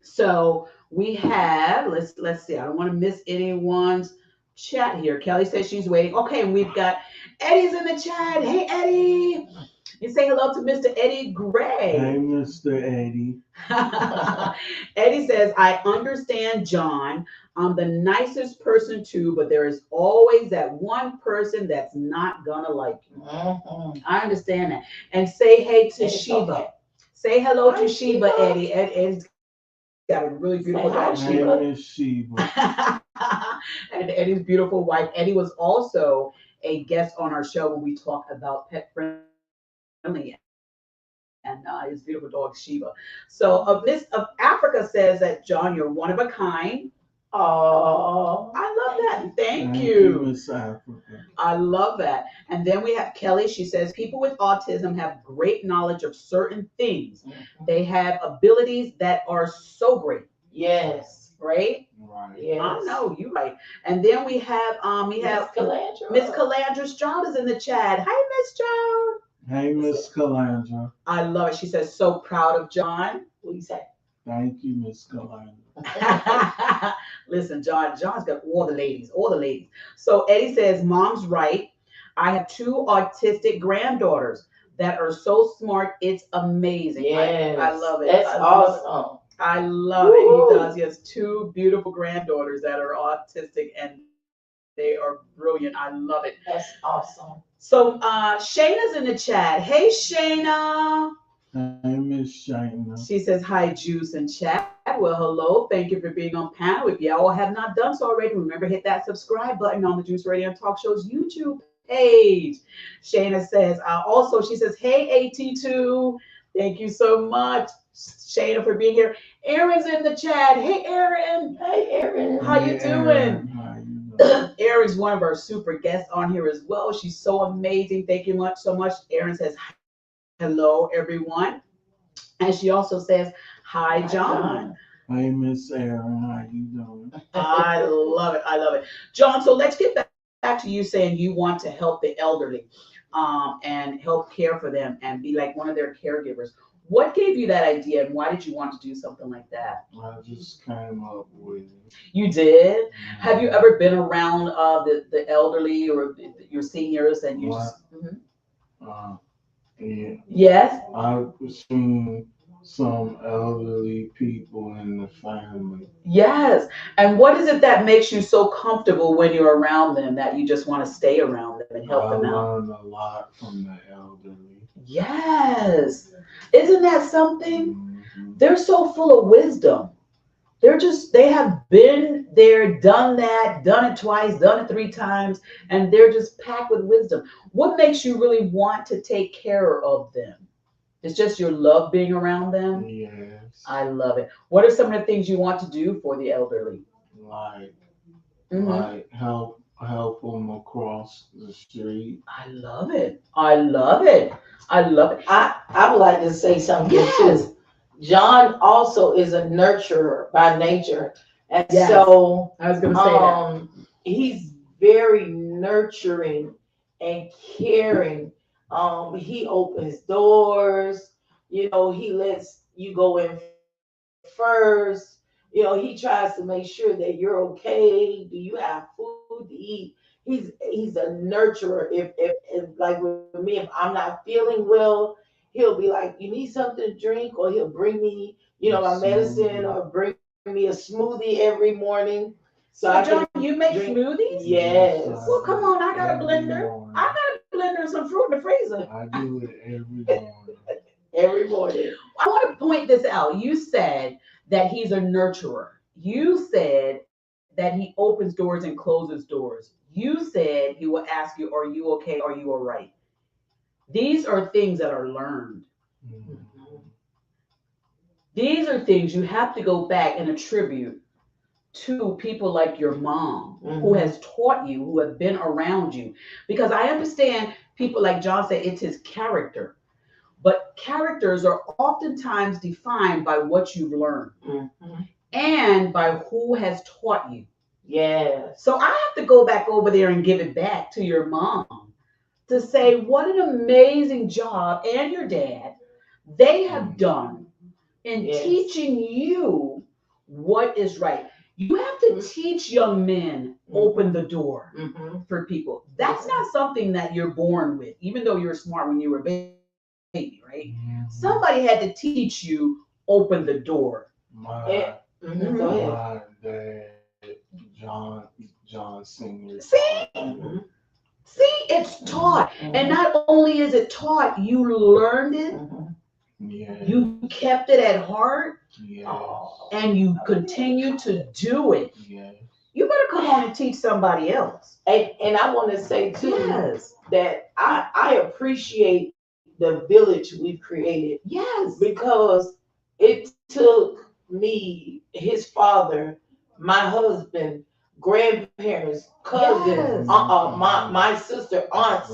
S1: So we have, let's see. I don't want to miss anyone's chat here. Kelly says she's waiting. Okay, and we've got Eddie's in the chat. Hey Eddie. You say hello to Mr. Eddie
S2: Hey,
S1: Gray.
S2: Mr. Eddie.
S1: Eddie says, I understand John. I'm the nicest person too, but there is always that one person that's not gonna like you.
S3: Hmm.
S1: I understand that. And say hey to
S3: And it's
S1: Sheba.
S3: okay.
S1: Say hello
S3: Hi,
S1: to Sheba,
S3: Sheba.
S1: Eddie. Eddie's got a really beautiful
S3: Say
S1: daughter,
S3: hi,
S1: Sheba.
S2: Hey,
S3: Sheba.
S2: Miss Sheba.
S1: And Eddie's beautiful wife. Eddie was also a guest on our show when we talked about pet friendly, and his beautiful dog Sheba. So Miss of Africa says that John, you're one of a kind. I
S3: Oh,
S1: love that.
S3: thank you.
S1: Thank
S2: Thank you,
S1: you.
S2: Miss Africa.
S1: I love that. And then we have Kelly. She says people with autism have great knowledge of certain things.
S3: Mhm.
S1: They have abilities that are so great,
S3: Yes.
S1: right?
S2: Right.
S1: I
S3: Yes.
S1: know you right. And then we
S3: Miss
S1: have Miss
S3: Calandra.
S1: Calandra Stroud is in the chat. Hi, Miss Stroud.
S2: Hey, Miss Calandra.
S1: I love it. She says, so proud of John.
S3: What do you say?
S2: Thank you, Miss Calandra.
S1: Listen, John's got all the ladies, all the ladies. So Eddie says, Mom's right. I have two autistic granddaughters that are so smart. It's amazing.
S3: Yes,
S1: I love it.
S3: That's
S1: I love it.
S3: awesome.
S1: I love it. He does. He has two beautiful granddaughters that are autistic and they are brilliant. I love it.
S3: That's awesome.
S1: So Shayna's in the chat. Hey Shayna.
S2: Hey, Miss Shayna.
S1: She says, hi, Juice and chat. Well, hello. Thank you for being on panel. If y'all have not done so already, remember hit that subscribe button on the Juice Radio and Talk Show's YouTube page. Shayna says, also, she says, hey, AT2. Thank you so much, Shayna, for being here. Aaron's in the chat. Hey, Aaron.
S3: Hey, Aaron.
S1: How you doing?
S2: How you doing?
S1: Aaron's one of our super guests on here as well. She's so amazing. Thank you so much. Aaron says, hello, everyone. And she also says, hi, John.
S2: Hey, Miss Aaron, how you doing?
S1: I love it. I love it. John, so let's get back to you saying you want to help the elderly and help care for them and be like one of their caregivers. What gave you that idea and why did you want to do something like that?
S2: I just came up with it.
S1: You did? Have you ever been around the elderly or your seniors and you just...
S2: Yeah.
S1: Yes?
S2: I've seen some elderly people in the family.
S1: Yes. And what is it that makes you so comfortable when you're around them that you just want to stay around them and help them out?
S2: I learned a lot from the elderly.
S1: Yes. Isn't that something?
S2: Mm-hmm.
S1: They're so full of wisdom. They have been there, done that, done it twice, done it 3 times, and they're just packed with wisdom. What makes you really want to take care of them? It's just your love being around them?
S2: Yes.
S1: I love it. What are some of the things you want to do for the elderly?
S2: Like help them across the street.
S1: I love it. I love it. I love it.
S3: I would like to say something
S1: Yes.
S3: too. John also is a nurturer by nature. And
S1: Yes.
S3: so
S1: I was going to say that.
S3: He's very nurturing and caring. He opens doors, he lets you go in first. He tries to make sure that you're okay. Do you have food to eat? He's a nurturer. If like with me, if I'm not feeling well, he'll be like, you need something to drink, or he'll bring me, my medicine, or bring me a smoothie every morning.
S1: So John, you make
S3: drink
S1: smoothies?
S3: Yes.
S1: Well, come on, I got a blender. I got a blender and some fruit in the freezer.
S2: I do it every morning.
S3: Every morning.
S1: I want to point this out. You said that he's a nurturer. You said that he opens doors and closes doors. You said he will ask you, are you okay? Are you all right? These are things that are learned.
S2: Mm-hmm.
S1: These are things you have to go back and attribute to people like your mom, who has taught you, who have been around you. Because I understand people like John said, it's his character. But characters are oftentimes defined by what you've learned and by who has taught you.
S3: Yes.
S1: So I have to go back over there and give it back to your mom to say what an amazing job, and your dad, they have done in teaching you what is right. You have to teach young men, open the door for people. That's not something that you're born with, even though you're smart when you were a baby, right? Somebody had to teach you, open the door.
S2: My dad, John Senior.
S1: See, it's taught. And not only is it taught, you learned it.
S2: Yes.
S1: You kept it at heart.
S2: Yes.
S1: And you continue to do it.
S2: Yes.
S1: You better come on and teach somebody else.
S3: And I want to say too that I appreciate the village we've created.
S1: Yes.
S3: Because it took me, his father, my husband, grandparents, cousins, my sister, aunts,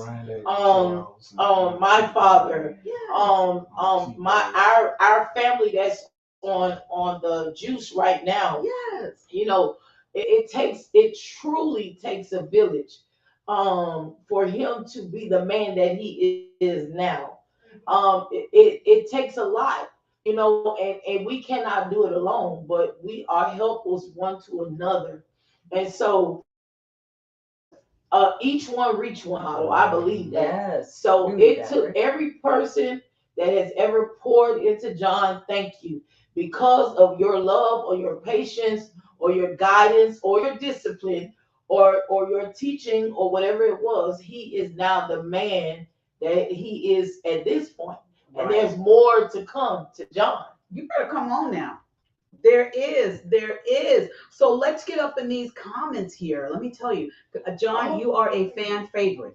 S3: my father, our family that's on the juice right now.
S1: Yes.
S3: It truly takes a village. for him to be the man that he is now. It takes a lot, and we cannot do it alone, but we are helpers one to another. And so each one reach one model. I believe that. So
S1: Yes,
S3: it
S1: you
S3: took
S1: need that,
S3: every
S1: right?
S3: person that has ever poured into John, thank you, because of your love or your patience or your guidance or your discipline or your teaching or whatever it was. He is now the man that he is at this point, and
S1: Right.
S3: there's more to come to John.
S1: You better come on now. There is, there is. So let's get up in these comments here. Let me tell you, John,
S3: Oh,
S1: you are a fan favorite.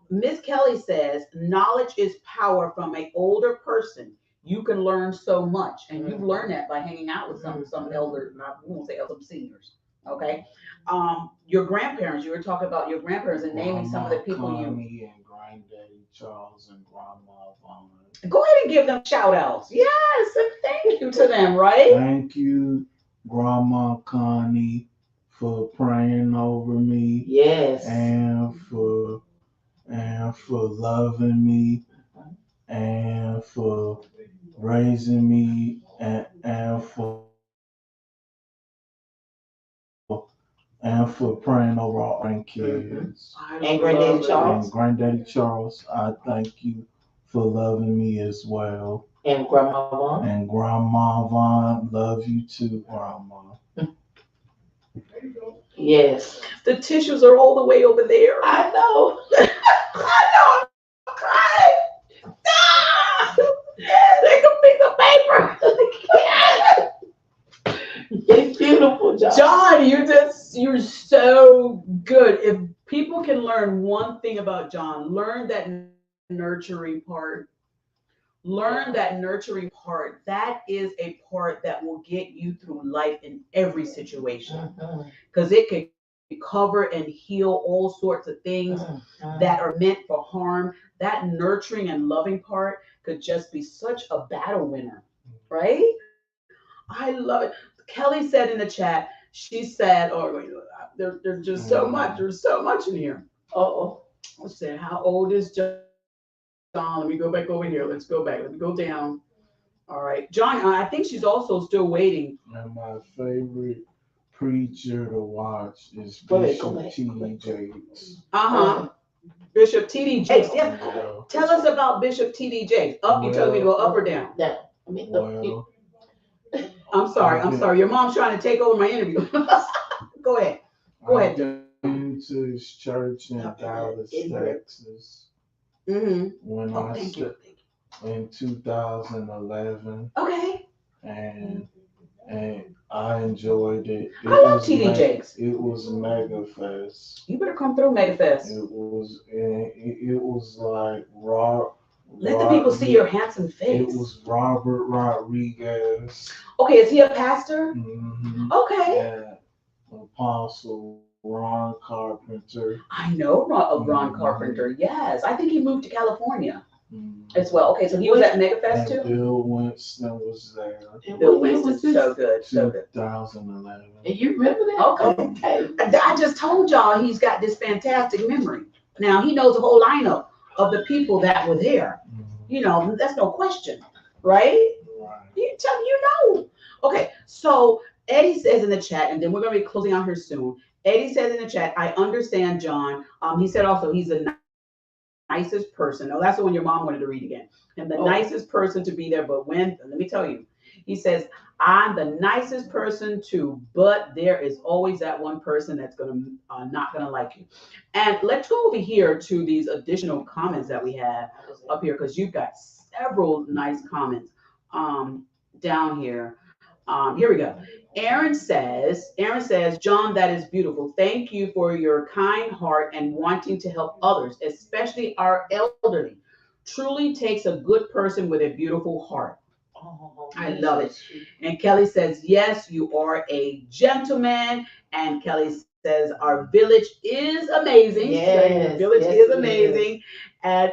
S1: Miss Kelly says knowledge is power from an older person. You can learn so much, and you've learned that by hanging out with some elder, not we won't say elder, some seniors. Okay. Your grandparents. You were talking about your grandparents and naming some of the
S2: Grandma
S1: people you.
S2: Connie and Granddaddy Charles and Grandma Vaughn.
S1: Go ahead and give them shout outs. Yes, and thank you to them. Right.
S2: Thank you, Grandma Connie, for praying over me
S3: yes.
S2: and for loving me and for raising me and for praying over our grandkids.
S1: I
S3: And Granddaddy
S1: love it.
S3: Charles
S2: And Granddaddy Charles, I thank you for loving me as well.
S3: and Grandma Vaughn.
S2: And Grandma Vaughn, love you too, Grandma.
S3: Yes.
S1: The tissues are all the way over there.
S3: I know.
S1: I know. I'm crying. Ah! They can pick the paper.
S3: It's beautiful, John.
S1: John, you're so good. If people can learn one thing about John, learn that nurturing part. Learn that nurturing part. That is a part that will get you through life in every situation.
S3: Mhm,
S1: Because it can cover and heal all sorts of things that
S3: mhm.
S1: are meant for harm. That nurturing and loving part could just be such a battle winner, right? I love it. Kelly said in the chat, she said, "Oh, wait, there's just so much.
S2: Mm.
S1: There's so much in here."
S3: Uh-oh.
S1: Let's say, how old is John? Let me go back over here. Let's go back. Let me go down. All right, John. I think she's also still waiting.
S2: And my favorite preacher to watch is
S3: Go ahead, go
S2: Bishop
S3: ahead, go
S2: T.D.
S3: ahead.
S2: Jakes.
S1: Uh
S3: Go
S1: huh.
S3: ahead.
S1: Bishop T.D. Jakes. Yes.
S2: Well,
S1: Tell us about Bishop T.D. Jakes. Up, you telling me to go
S2: well,
S1: up or down?
S3: Down. I mean,
S2: well,
S1: I'm sorry.
S2: I've
S1: I'm
S2: been
S1: sorry. Your mom's trying to take over my interview. Go ahead. Go
S2: I've
S1: ahead.
S2: been to his church in Dallas, Texas
S1: Mm-hmm.
S2: when
S1: Oh,
S2: I
S1: thank you.
S2: st- in 2011,
S1: Okay.
S2: and I enjoyed it.
S1: I love T.D. Jakes.
S2: It was Mega Fest.
S1: You better come through Megafest.
S2: It was like raw.
S1: Let the people see your handsome
S2: It
S1: face.
S2: was Robert Rodriguez.
S1: Okay, is he a pastor?
S2: Mm-hmm.
S1: Okay.
S2: And Apostle Ron Carpenter.
S1: I know Ron
S2: Mhm.
S1: Carpenter. Yes. I think he moved to California
S2: Mhm.
S1: as well. Okay, so he was at Megafest
S2: And
S1: too?
S2: Bill Winston was there.
S3: and
S1: Bill
S3: what year
S1: Winston,
S3: was this?
S1: so good. So good.
S2: 2011.
S3: And you remember that?
S1: Okay.
S3: Okay.
S1: I just told y'all he's got this fantastic memory. Now he knows the whole lineup of the people that were there. You know, that's no question, right?
S2: Right.
S1: You know. Okay, so Eddie says in the chat, and then we're gonna be closing out here soon. Eddie says in the chat, I understand John. He said also he's the nicest person. Oh, that's the one your mom wanted to read again. And the nicest person to be there. But when let me tell you, he says, I'm the nicest person too, but there is always that one person that's gonna not gonna like you. And let's go over here to these additional comments that we have up here because you've got several nice comments down here. Here we go. Aaron says, John, that is beautiful. Thank you for your kind heart and wanting to help others, especially our elderly. Truly takes a good person with a beautiful heart.
S3: Oh,
S1: I love it. And Kelly says, yes, you are a gentleman. And Kelly says, our village is amazing. Saying the
S3: Yes,
S1: village
S3: yes,
S1: is
S3: it is.
S1: amazing. And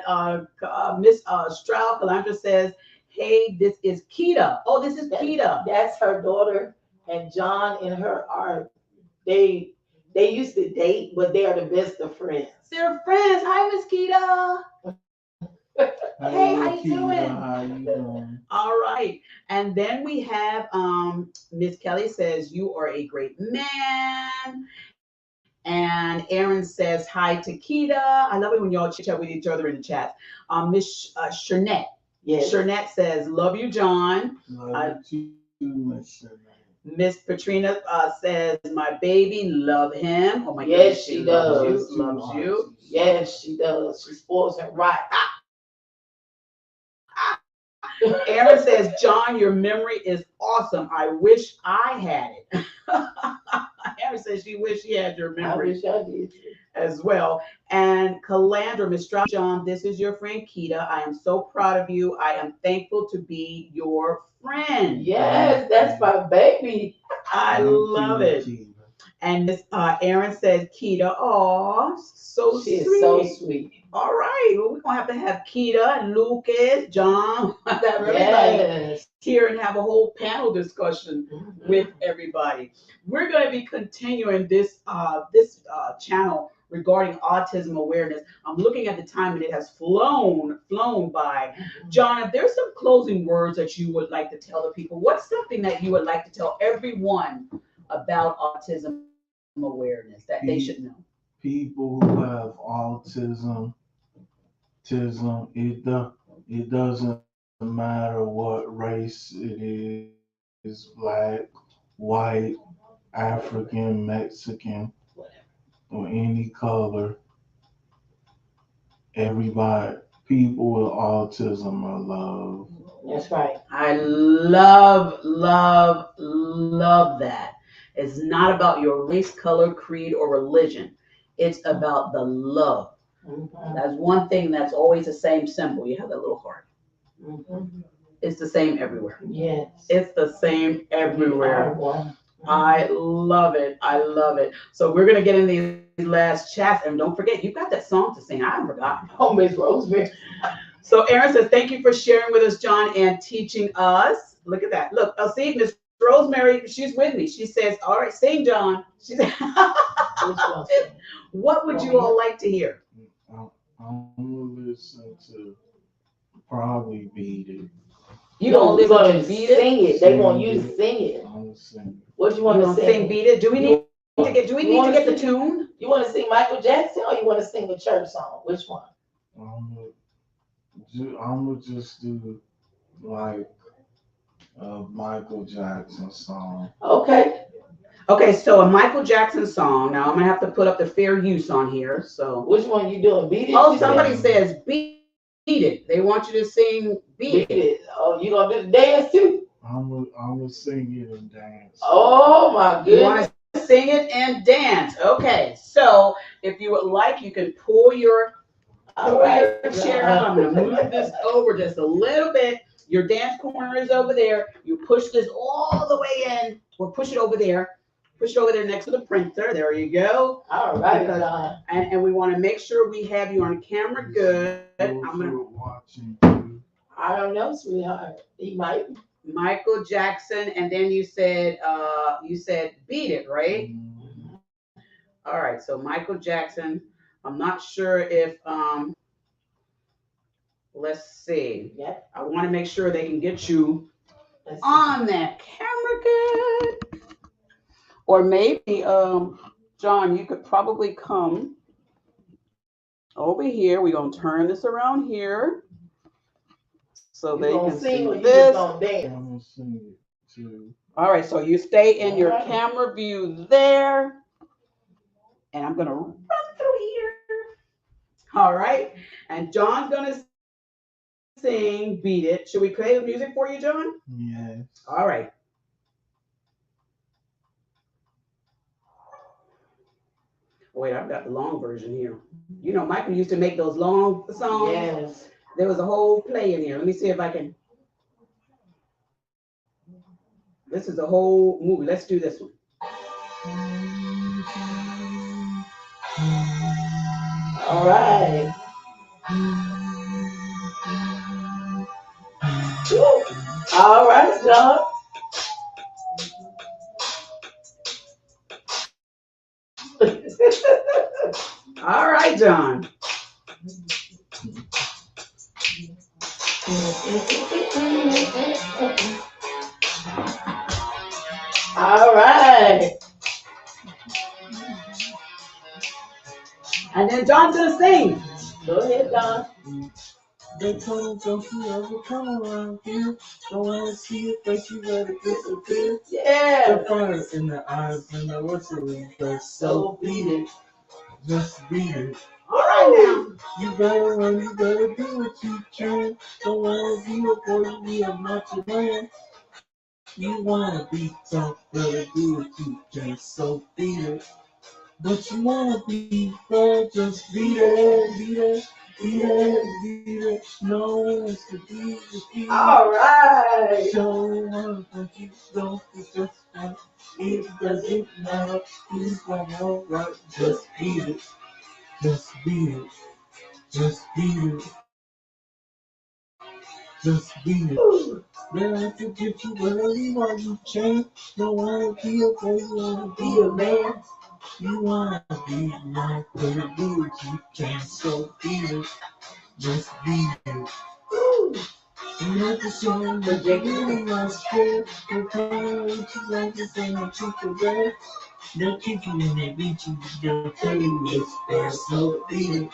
S1: Miss Stroud Calandra says, hey, this is Kita. Oh, this is Kita.
S3: That's her daughter, and John and her are they They used to date, but they are the best of friends.
S1: They're friends. Hi, Miss Keita. Hey, how you
S2: Keita,
S1: doing?
S2: how you doing?
S1: All right. And then we have Miss Kelly says, you are a great man. And Aaron says, hi to Keita. I love it when y'all chit chat with each other in the chat. Miss Shernette.
S3: Yes.
S1: Shernette says, love you, John.
S2: Love you too, Miss Shernette.
S1: Miss Patrina says, my baby, love him. Oh my
S3: Yes,
S1: goodness,
S3: she
S1: loves
S3: does.
S1: you. Loves you.
S3: Yes, she does. She spoils him right.
S1: Aaron says, John, your memory is awesome. I wish I had it. Aaron says she wish she had your
S3: I
S1: memory
S3: wish I did.
S1: as well. And Calandra, Mr. John, this is your friend Keita. I am so proud of you. I am thankful to be your friend.
S3: Yes, that's my baby.
S1: I love it.
S2: Keita.
S1: And Miss Aaron says, Keita, aw, so
S3: She
S1: sweet.
S3: is so sweet.
S1: All right. Well, we're going to have Keita and Lucas, John, have everybody
S3: Yes.
S1: here and have a whole panel discussion
S3: Mhm.
S1: with everybody. We're going to be continuing this channel regarding autism awareness. I'm looking at the time and it has flown by. John, if there's some closing words that you would like to tell the people, what's something that you would like to tell everyone about autism awareness that they should know?
S2: People who have autism, it doesn't matter what race it is, black, white, African, Mexican, or any color. Everybody, people with autism are loved.
S3: That's right.
S1: I love that. It's not about your race, color, creed, or religion. It's about the love.
S3: Mhm.
S1: That's one thing that's always the same symbol. You have that little heart.
S3: Mhm.
S1: It's the same everywhere.
S3: Yes.
S1: It's the same
S3: We are
S1: everywhere.
S3: one.
S1: I love it. I love it. So we're gonna get in these last chats, and don't forget, you've got that song to sing. I haven't forgotten.
S3: Oh, Miss Rosemary.
S1: So Aaron says, thank you for sharing with us, John, and teaching us. Look at that. Look, I'll see Miss Rosemary, she's with me. She says, all right, sing, John. She said, what would you all like to hear?
S2: I'm gonna listen to probably Beat It.
S1: You don't listen
S3: gonna
S1: to Beat
S3: sing
S1: It?
S3: it. They want you to sing it.
S2: I'm gonna sing it.
S3: What you
S1: You
S3: want to
S1: don't
S3: sing?
S1: sing Beat It? Do we need to get the
S3: sing-
S1: tune?
S3: You want to sing Michael Jackson or you want to sing a church song? Which one?
S2: I'm gonna just do like a Michael Jackson song.
S3: Okay.
S1: Okay, so a Michael Jackson song. Now I'm gonna have to put up the fair use on here. So
S3: Which one you doing? Beat It?
S1: oh,
S3: You
S1: somebody
S3: said?
S1: says Beat It. They want you to sing Beat
S3: Beat
S1: It.
S3: It. Oh, you gonna do the dance too?
S2: I'm gonna sing it and dance.
S3: Oh my
S1: You want
S3: goodness.
S1: to sing it and dance. Okay, so if you would like, you can pull your chair out. I'm going to move this over just a little bit. Your dance corner is over there. You push this all the way in, or push it over there. Push it over there next to the printer. There you go.
S3: All right,
S1: Because-
S3: John.
S1: And we want to make sure we have you on camera good. I'm going to
S2: watching.
S3: I don't know, sweetheart. He might.
S1: Michael Jackson, and then you said Beat It, right?
S2: Mm-hmm.
S1: All right, so Michael Jackson. I'm not sure if let's see.
S3: Yep.
S1: I want to make sure they can get you
S3: Let's see.
S1: on that camera good. Or maybe John, you could probably come over here. We're gonna turn this around here so
S3: You
S1: they
S3: gonna
S1: can
S3: sing
S1: see
S3: or you
S1: this.
S3: just gonna dance?
S2: I'm gonna sing it too.
S1: All right, so you stay in your
S3: Alright.
S1: camera view there. And I'm gonna run through here. All right. And John's gonna sing Beat It. Should we play the music for you, John?
S2: Yes.
S1: All right. Wait, I've got the long version here. You know, Michael used to make those long songs.
S3: Yes.
S1: There was a whole play in here. Let me see if I can. This is a whole movie. Let's do this one.
S3: All right. Woo. All right, John.
S1: right, John.
S3: All right.
S1: And then John's gonna sing.
S3: Go ahead, Don.
S2: They told don't you ever come around here. Don't wanna see your face, you better disappear.
S3: Yeah.
S2: The fire in the eyes and the whistling face. So beat it, just beat it.
S1: All right
S2: You better run, you better do what you can. Don't wanna be a boy, you are not your man. You wanna be tough, better do what you can. So beat it. But you wanna be fair, just beat it, beat it, beat it, beat it. No one wants to be defeated.
S3: All right.
S2: Show one, but you don't just want. It doesn't matter who's gonna alright. Just beat it, just beat it, just beat it, just beat it. They like to get you early while you can. Don't wanna be a boy, you wanna be a man. You wanna be my baby, do what you can. So beat it, just beat it. You have to show them that you really not scared. They're coming with you like this ain't no truth or dare. They'll keep you when they beat you. They'll tell you it's fair. So beat it.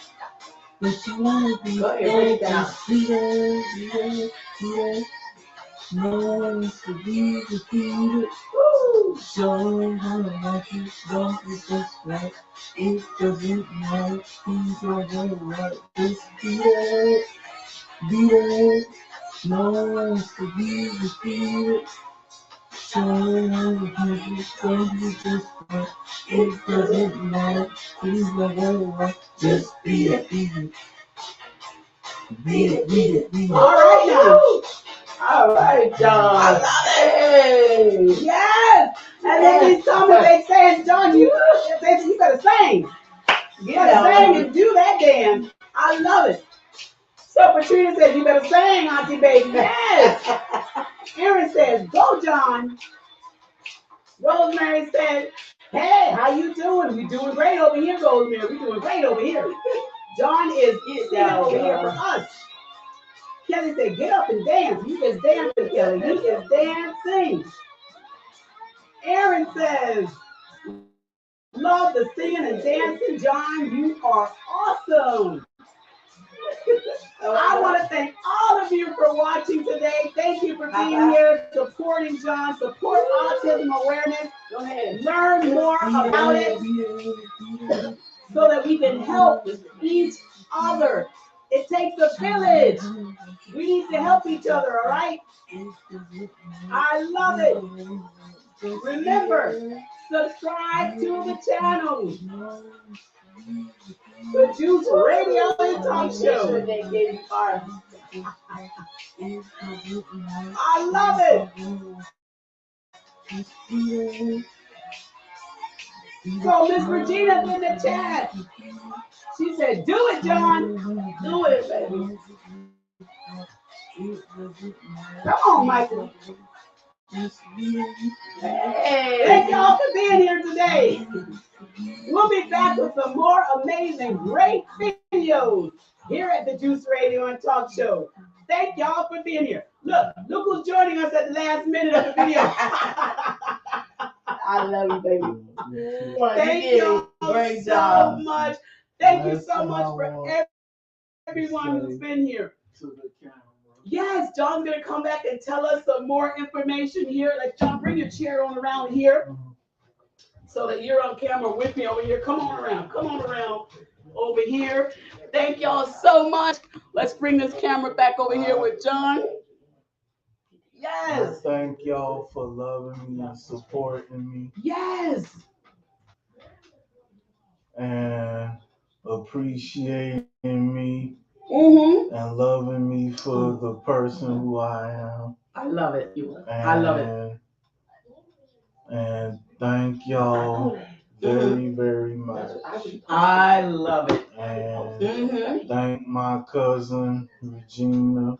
S2: But you wanna be
S3: Go ahead,
S2: fair,
S3: break it down.
S2: just beat it, beat it, beat it. No one wants to be defeated. Show them how to like you, don't you just right. It doesn't matter who's over right. Just beat it, beat it. No one wants to be defeated. Show them how to like you, don't you just right. It doesn't matter who's over right. Just beat it, beat it. Beat it, beat it, beat it.
S1: All right now.
S3: All right, John.
S1: I love it. Yes. And then these comments they saying, John, you better sing. You better sing and do that dance. I love it. So Patricia says, you better sing, Auntie Baby. Yes. Erin says, go, John. Rosemary said, hey, how you doing? We doing great over here, Rosemary. We doing great over here. John is singing over here for us. Kelly said, get up and dance. You just dancing, Kelly. You just dancing. Erin says, love the singing and dancing. John, you are awesome. I want to thank all of you for watching today. Thank you for being here, supporting John, support autism awareness.
S3: Go ahead.
S1: Learn more about it so that we can help each other. It takes a village. We need to help each other, all right? I love it. Remember, subscribe to the channel. The Juice Radio and Talk Show. I love it. So Miss Regina's in the chat. She said, do it, John. Do it, baby. Come on, Michael. Hey, thank y'all for being here today. We'll be back with some more amazing, great videos here at the Juice Radio and Talk Show. Thank y'all for being here. Look who's joining us at the last minute of the video.
S3: I love you, baby.
S1: Thank you so much. Thank you so much for everyone who's been here. Yes, John's going to come back and tell us some more information here. Like, John, bring your chair on around here so that you're on camera with me over here. Come on around. Come on around over here. Thank y'all so much. Let's bring this camera back over here with John. Yes.
S2: Thank y'all for loving me and supporting me.
S1: Yes.
S2: And appreciating me.
S1: Mm-hmm.
S2: And loving me for the person who I am.
S1: I love it. I love it.
S2: And thank y'all very, very much.
S1: I love it.
S2: And thank my cousin Regina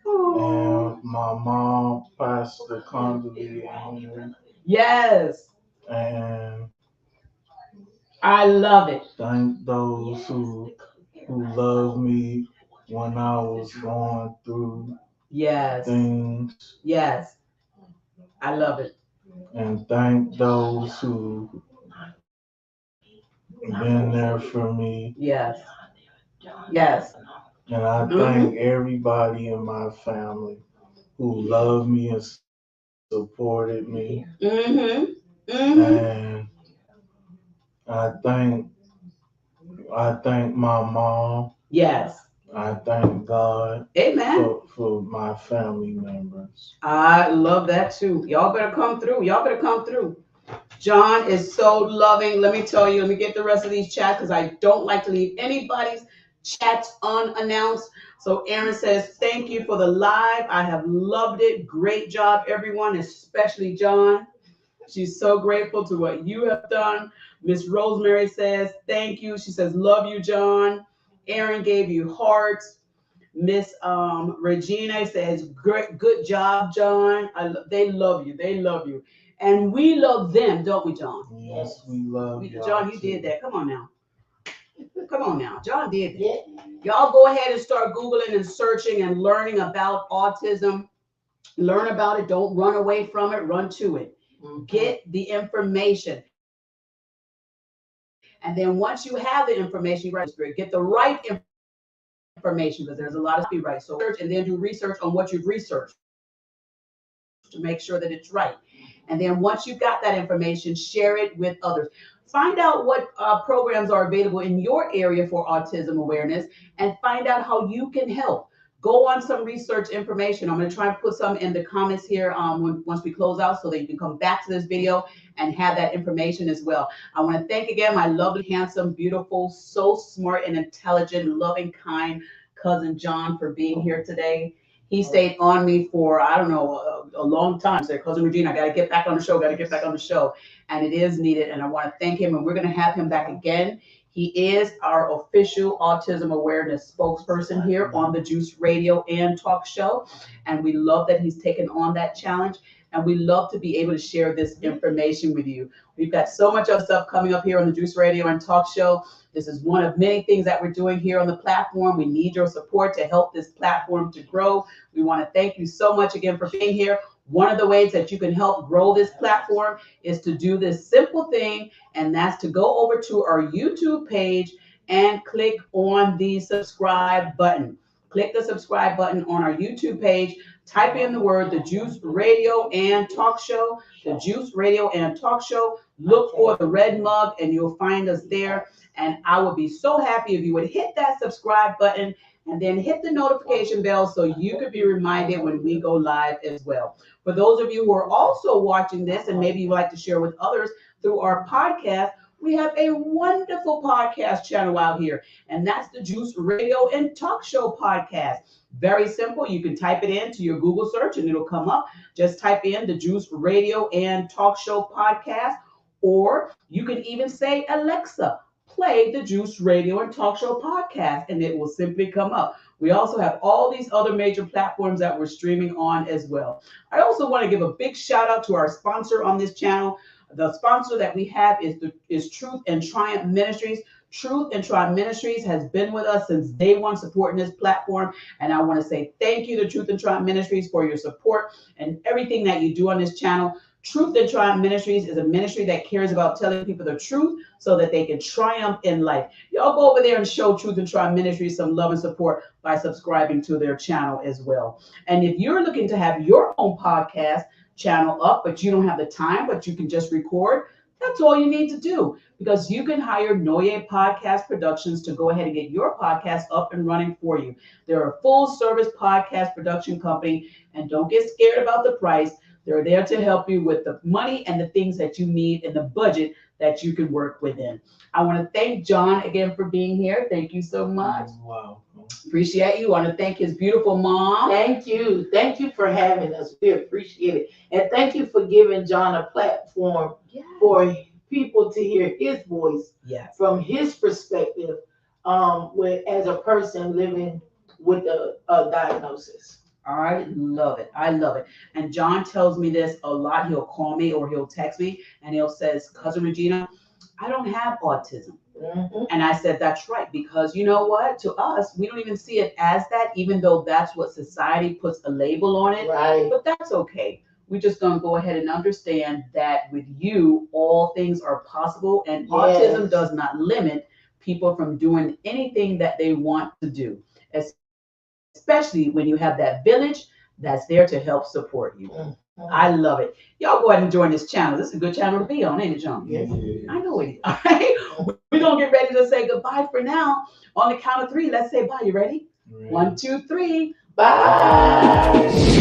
S2: and my mom, Pastor Condoleezza Henry.
S1: Yes.
S2: And
S1: I love it.
S2: Thank those who loved me when I was going through
S1: Yes.
S2: things,
S1: Yes. I love it.
S2: and thank those who been there for me.
S1: Yes. Yes.
S2: And I
S1: Mm-hmm.
S2: thank everybody in my family who loved me and supported me.
S1: Mm-hmm. Mm-hmm.
S2: And I thank I thank my mom.
S1: Yes.
S2: I thank God
S1: Amen.
S2: for my family members.
S1: I love that too. Y'all better come through. Y'all better come through. John is so loving. Let me tell you, let me get the rest of these chats because I don't like to leave anybody's chats unannounced. So Aaron says, thank you for the live. I have loved it. Great job, everyone, especially John. She's so grateful to what you have done. Miss Rosemary says, thank you. She says, love you, John. Aaron gave you hearts. Miss Regina says, great, good job, John. They love you. They love you. And we love them, don't we, John?
S2: Yes, we love y'all
S1: John, you
S2: too.
S1: did that. Come on now. Come on now. John did that. Y'all go ahead and start Googling and searching and learning about autism. Learn about it. Don't run away from it. Run to it. Get the information. And then once you have the information, you write it. Get the right information because there's a lot of copyright. So search and then do research on what you've researched to make sure that it's right. And then once you've got that information, share it with others. Find out what programs are available in your area for autism awareness and find out how you can help. Go on some research information. I'm going to try and put some in the comments here once we close out so that you can come back to this video and have that information as well. I want to thank again my lovely, handsome, beautiful, so smart and intelligent, loving, kind cousin John for being here today. He stayed on me for, I don't know, a long time. Said, Cousin Regina, I got to get back on the show, got to get back on the show. And it is needed. And I want to thank him. And we're going to have him back again. He is our official autism awareness spokesperson here on the Juice Radio and Talk Show. And we love that he's taken on that challenge. And we love to be able to share this information with you. We've got so much other stuff coming up here on the Juice Radio and Talk Show. This is one of many things that we're doing here on the platform. We need your support to help this platform to grow. We want to thank you so much again for being here. One of the ways that you can help grow this platform is to do this simple thing, and that's to go over to our YouTube page and click on the subscribe button. Click the subscribe button on our YouTube page. Type in the word The Juice Radio and Talk Show. The Juice Radio and Talk Show. Look for the red mug and you'll find us there. And I would be so happy if you would hit that subscribe button and then hit the notification bell so you could be reminded when we go live as well. For those of you who are also watching this and maybe you'd like to share with others through our podcast, we have a wonderful podcast channel out here, and that's the Juice Radio and Talk Show podcast. Very simple. You can type it into your Google search and it'll come up. Just type in the Juice Radio and Talk Show podcast, or you can even say, Alexa, play the Juice Radio and Talk Show podcast, and it will simply come up. We also have all these other major platforms that we're streaming on as well. I also want to give a big shout out to our sponsor on this channel. The sponsor that we have is Truth and Triumph Ministries. Truth and Triumph Ministries has been with us since day one, supporting this platform. And I want to say thank you to Truth and Triumph Ministries for your support and everything that you do on this channel. Truth and Triumph Ministries is a ministry that cares about telling people the truth so that they can triumph in life. Y'all go over there and show Truth and Triumph Ministries some love and support by subscribing to their channel as well. And if you're looking to have your own podcast channel up, but you don't have the time, but you can just record, that's all you need to do, because you can hire Noye Podcast Productions to go ahead and get your podcast up and running for you. They're a full service podcast production company, and don't get scared about the price. They're there to help you with the money and the things that you need and the budget that you can work within. I want to thank John again for being here. Thank you so much.
S2: Wow.
S1: Appreciate you. I want to thank his beautiful mom.
S3: Thank you. Thank you for having us. We appreciate it. And thank you for giving John a platform for people to hear his voice from his perspective as a person living with a diagnosis.
S1: I love it. I love it. And John tells me this a lot. He'll call me or he'll text me and he'll says, Cousin Regina, I don't have autism.
S3: Mhm.
S1: And I said, that's right, because you know what? To us, we don't even see it as that, even though that's what society puts a label on it.
S3: Right.
S1: But that's okay. We're just going to go ahead and understand that with you, all things are possible, and autism
S3: Yes.
S1: does not limit people from doing anything that they want to do, especially when you have that village that's there to help support you.
S3: Mhm.
S1: I love it. Y'all go ahead and join this channel. This is a good channel to be on, ain't it, John?
S3: Yes.
S1: I know it is. All right. We're going to get ready to say goodbye for now. On the count of three, let's say bye. You ready?
S2: Right.
S1: 1, 2, 3.
S3: Bye.